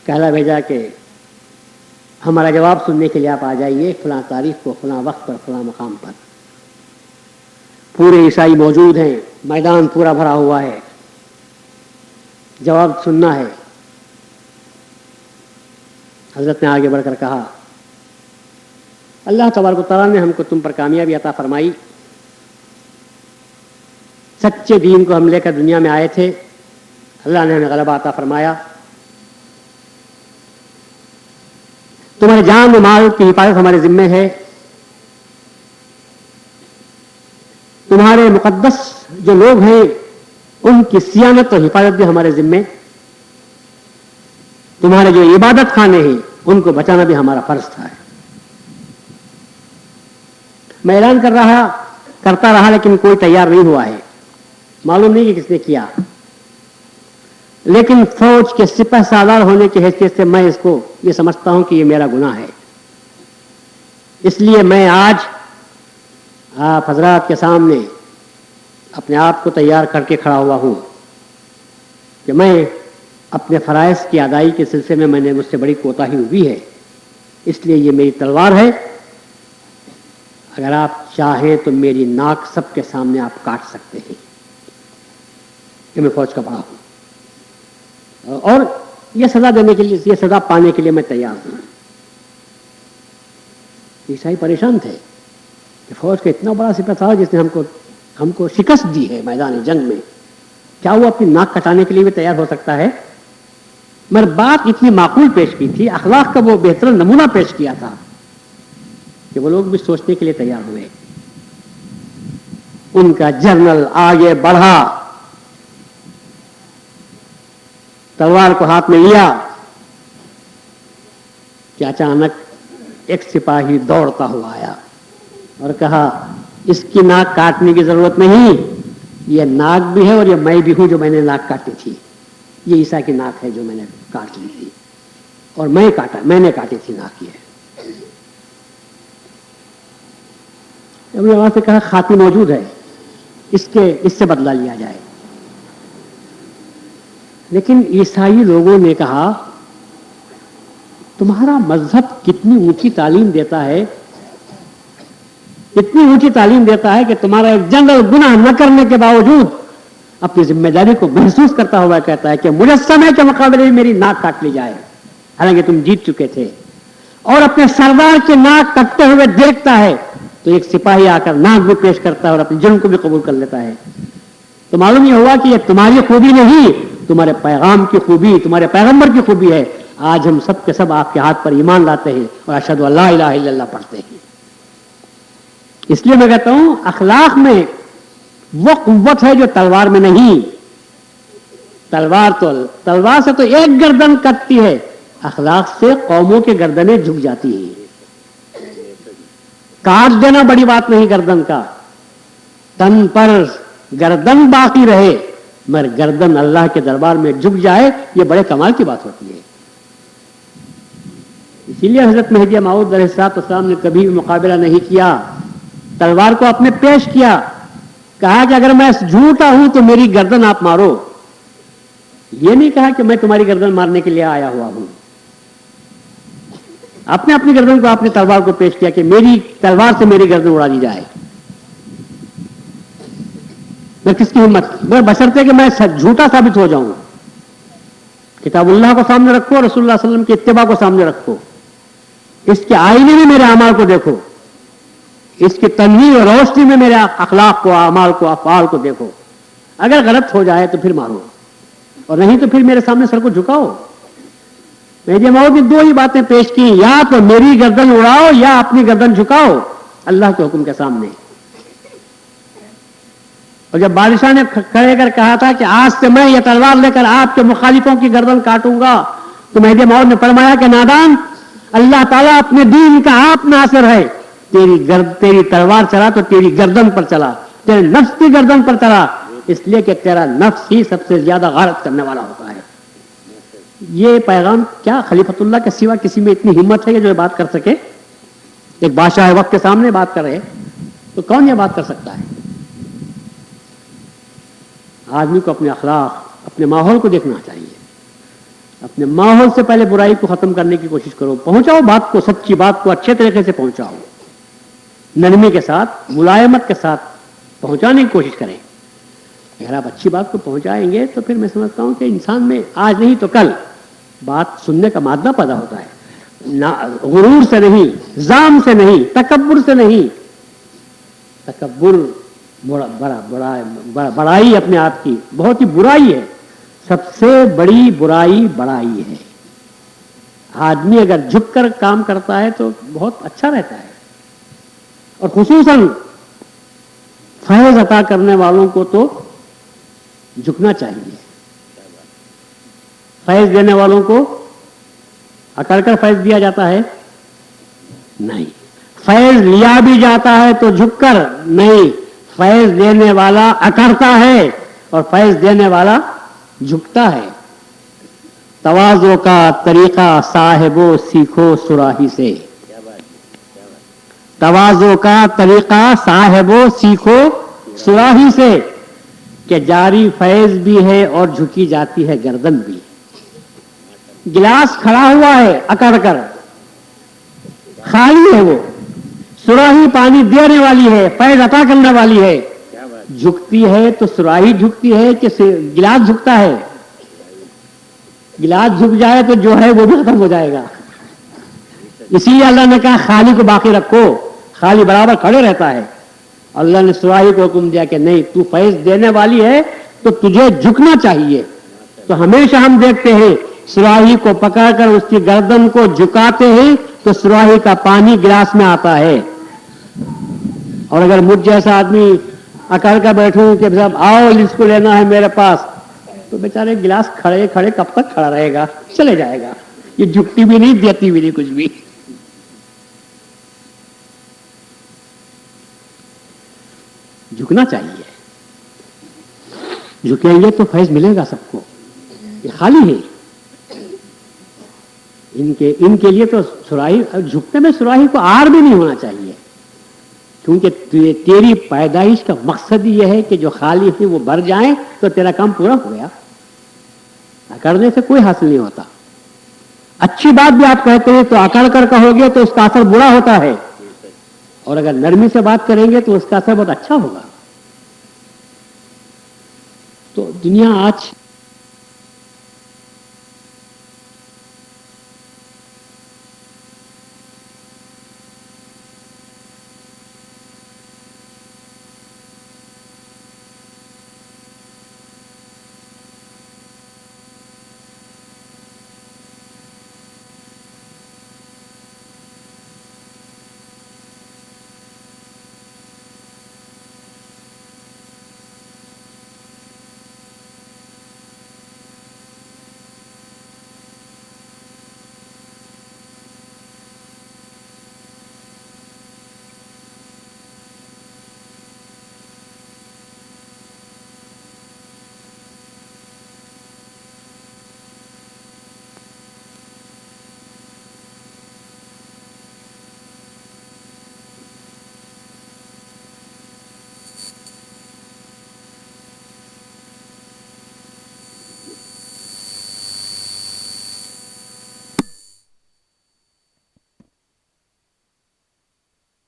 A: کہلا بھیجا کہ ہمارا جواب سننے کے لیے آپ آ جائیے فلاں تاریخ کو, فلاں وقت پر, فلاں مقام پر. پورے عیسائی موجود ہیں, میدان پورا بھرا ہوا ہے, جواب سننا ہے. حضرت نے آگے بڑھ کر کہا اللہ تبارک و تعالیٰ نے ہم کو تم پر کامیابی عطا فرمائی, سچے دین کو ہم لے کر دنیا میں آئے تھے, اللہ نے ہمیں غلبہ عطا فرمایا. تمہارے جان و مال کی حفاظت ہمارے ذمے ہے, تمہارے مقدس جو لوگ ہیں ان کی صیانت اور حفاظت بھی ہمارے ذمے, تمہارے جو عبادت خانے ہیں ان کو بچانا بھی ہمارا فرض تھا. میں اعلان کرتا رہا لیکن کوئی تیار نہیں ہوا ہے, معلوم نہیں کہ کس نے کیا. لیکن فوج کے سپہ سالار ہونے کی حیثیت سے میں اس کو یہ سمجھتا ہوں کہ یہ میرا گناہ ہے. اس لیے میں آج آپ حضرات کے سامنے اپنے آپ کو تیار کر کے کھڑا ہوا ہوں کہ میں اپنے فرائض کی ادائیگی کے سلسلے میں نے مجھ سے بڑی کوتاہی ہوئی ہے, اس لیے یہ میری تلوار ہے. اگر آپ چاہیں تو میری ناک سب کے سامنے آپ کاٹ سکتے ہیں کہ میں فوج کا بڑا ہوں, اور یہ سزا دینے کے لیے, یہ سزا پانے کے لیے میں تیار ہوں. عیسائی پریشان تھے کہ فوج کا اتنا بڑا سپہ تھا جس نے ہم کو شکست دی ہے میدان جنگ میں, کیا وہ اپنی ناک کٹانے کے لیے بھی تیار ہو سکتا ہے؟ مگر بات اتنی معقول پیش کی تھی, اخلاق کا وہ بہترین نمونہ پیش کیا تھا کہ وہ لوگ بھی سوچنے کے لیے تیار ہوئے. ان کا جنرل آگے بڑھا, تلوار کو ہاتھ میں لیا کہ اچانک ایک سپاہی دوڑتا ہوا آیا اور کہا اس کی ناک کاٹنے کی ضرورت نہیں, یہ ناک بھی ہے اور یہ میں بھی ہوں جو میں نے ناک کاٹی تھی. یہ عیسیٰ کی ناک ہے جو میں نے کاٹ لی تھی, اور میں نے کاٹی تھی ناک. یہ ہم نے وہاں سے کہا خاطی موجود ہے, اس سے بدلہ لیا جائے. لیکن عیسائی لوگوں نے کہا تمہارا مذہب کتنی اونچی تعلیم دیتا ہے اتنی اونچی تعلیم دیتا ہے کہ تمہارا ایک جنرل گناہ نہ کرنے کے باوجود اپنی ذمہ داری کو محسوس کرتا ہوا کہتا ہے کہ مجسمے کے مقابلے میں میری ناک کاٹ لی جائے، حالانکہ تم جیت چکے تھے. اور اپنے سردار کی ناک کٹتے ہوئے دیکھتا ہے تو ایک سپاہی آ کر ناک بھی پیش کرتا ہے اور اپنے جرم کو بھی قبول کر لیتا ہے. تو معلوم یہ ہوا کہ یہ تمہاری خوبی نہیں، تمہارے پیغام کی خوبی، تمہارے پیغمبر کی خوبی ہے. آج ہم سب کے سب آپ کے ہاتھ پر ایمان لاتے ہیں اور اشہد ان لا الہ الا اللہ پڑھتے ہیں. اس لیے میں کہتا ہوں اخلاق میں وہ قوت ہے جو تلوار میں نہیں. تلوار سے تو ایک گردن کٹتی ہے، اخلاق سے قوموں کی گردنیں جھک جاتی ہیں. کاٹ دینا بڑی بات نہیں گردن کا، تن پر گردن باقی رہے مگر گردن اللہ کے دربار میں جھک جائے، یہ بڑے کمال کی بات ہوتی ہے. اسی لیے حضرت مہدی موعود علیہ السلام نے کبھی بھی مقابلہ نہیں کیا، تلوار کو اپنے پیش کیا، کہا کہ اگر میں جھوٹا ہوں تو میری گردن آپ مارو. یہ نہیں کہا کہ میں تمہاری گردن مارنے کے لیے آیا ہوا ہوں. آپ نے اپنی گردن کو اپنی تلوار کو پیش کیا کہ میری تلوار سے میری گردن اڑا دی جائے. میں کس کی ہمت، میں بشرطے کہ میں جھوٹا ثابت ہو جاؤں. کتاب اللہ کو سامنے رکھو، رسول اللہ صلی اللہ علیہ وسلم کی اتباع کو سامنے رکھو، اس کے آئینے میں میرے اعمال کو دیکھو، اس کی تنویر اور روشنی میں میرے اخلاق کو، اعمال کو، افعال کو دیکھو. اگر غلط ہو جائے تو پھر مارو، اور نہیں تو پھر میرے سامنے سر کو جھکاؤ. مہدی موعود نے دو ہی باتیں پیش کی، یا تو میری گردن اڑاؤ یا اپنی گردن جھکاؤ اللہ کے حکم کے سامنے. اور جب بادشاہ نے کھڑے کر کہا تھا کہ آج سے میں یہ تلوار لے کر آپ کے مخالفوں کی گردن کاٹوں گا، تو مہدی موعود نے فرمایا کہ نادان، اللہ تعالیٰ اپنے دین کا آپ ناصر ہے. تیری تلوار چلا تو تیری گردن پر چلا، تیرے نفس کی گردن پر چلا، اس لیے کہ تیرا نفس ہی سب سے زیادہ غارت کرنے والا ہوتا ہے. یہ پیغام کیا خلیفۃ اللہ کے سوا کسی میں اتنی ہمت ہے کہ جو یہ بات کر سکے؟ ایک بادشاہ وقت کے سامنے بات کر رہے تو کون یہ بات کر سکتا ہے؟ آدمی کو اپنے اخلاق، اپنے ماحول کو دیکھنا چاہیے. اپنے ماحول سے پہلے برائی کو ختم کرنے کی کوشش کرو، پہنچاؤ بات کو، سچی بات کو اچھے طریقے سے پہنچاؤ، نرمی کے ساتھ، ملائمت کے ساتھ پہنچانے کی کوشش کریں. اگر آپ اچھی بات کو پہنچائیں گے تو پھر میں سمجھتا ہوں کہ انسان میں آج نہیں تو کل بات سننے کا مادہ پیدا ہوتا ہے. غرور سے نہیں، زام سے نہیں، تکبر سے نہیں. تکبر بڑائی اپنے آپ کی بہت ہی برائی ہے، سب سے بڑی برائی بڑائی ہے. آدمی اگر جھک کر کام کرتا ہے تو بہت اچھا رہتا ہے. اور خصوصاً فیض عطا کرنے والوں کو تو جھکنا چاہیے. فیض دینے والوں کو اکڑ کر فیض دیا جاتا ہے نہیں، فیض لیا بھی جاتا ہے تو جھک کر نہیں. فیض دینے والا اکڑتا ہے اور فیض دینے والا جھکتا ہے. تواضع کا طریقہ صاحبو سیکھو صراحی سے. تواضع کا طریقہ صاحبو سیکھو صراحی سے، کہ جاری فیض بھی ہے اور جھکی جاتی ہے گردن بھی. گلاس کھڑا ہوا ہے اکڑ کر، خالی ہے، وہ سراہی پانی دینے والی ہے، فیض عطا کرنے والی ہے. جھکتی ہے تو سراہی جھکتی ہے کہ گلاس جھکتا ہے؟ گلاس جھک جائے تو جو ہے وہ بھی ختم ہو جائے گا. اسی لیے اللہ نے کہا خالی کو باقی رکھو، خالی برابر کھڑے رہتا ہے. اللہ نے سراہی کو حکم دیا کہ نہیں، تو فیض دینے والی ہے تو تجھے جھکنا چاہیے. تو ہمیشہ ہم دیکھتے ہیں سراہی کو پکڑ کر اس کی گردن کو جھکاتے ہیں تو سراہی کا پانی گلاس میں آتا ہے. اور اگر مجھ جیسا آدمی اکڑ کر بیٹھوں کہ صاحب آؤ اس کو لینا ہے میرے پاس، تو بیچارے گلاس کھڑے کھڑے کب تک کھڑا رہے گا، چلے جائے گا. یہ جھکتی بھی نہیں، دیتی بھی نہیں کچھ بھی. جھکنا چاہیے، جھکیں گے تو فیض ملے گا سب کو. یہ خالی ہے ان کے لیے تو سراہی، جھکنے میں سراہی کو آر بھی نہیں ہونا چاہیے، کیونکہ تیری پیدائش کا مقصد یہ ہے کہ جو خالی ہے وہ بھر جائیں تو تیرا کام پورا ہو گیا. اکڑنے سے کوئی حاصل نہیں ہوتا. اچھی بات بھی آپ کہتے ہیں تو اکڑ کر کہو گے تو اس کا اثر برا ہوتا ہے، اور اگر نرمی سے بات کریں گے تو اس کا اثر بہت اچھا ہوگا. تو دنیا آج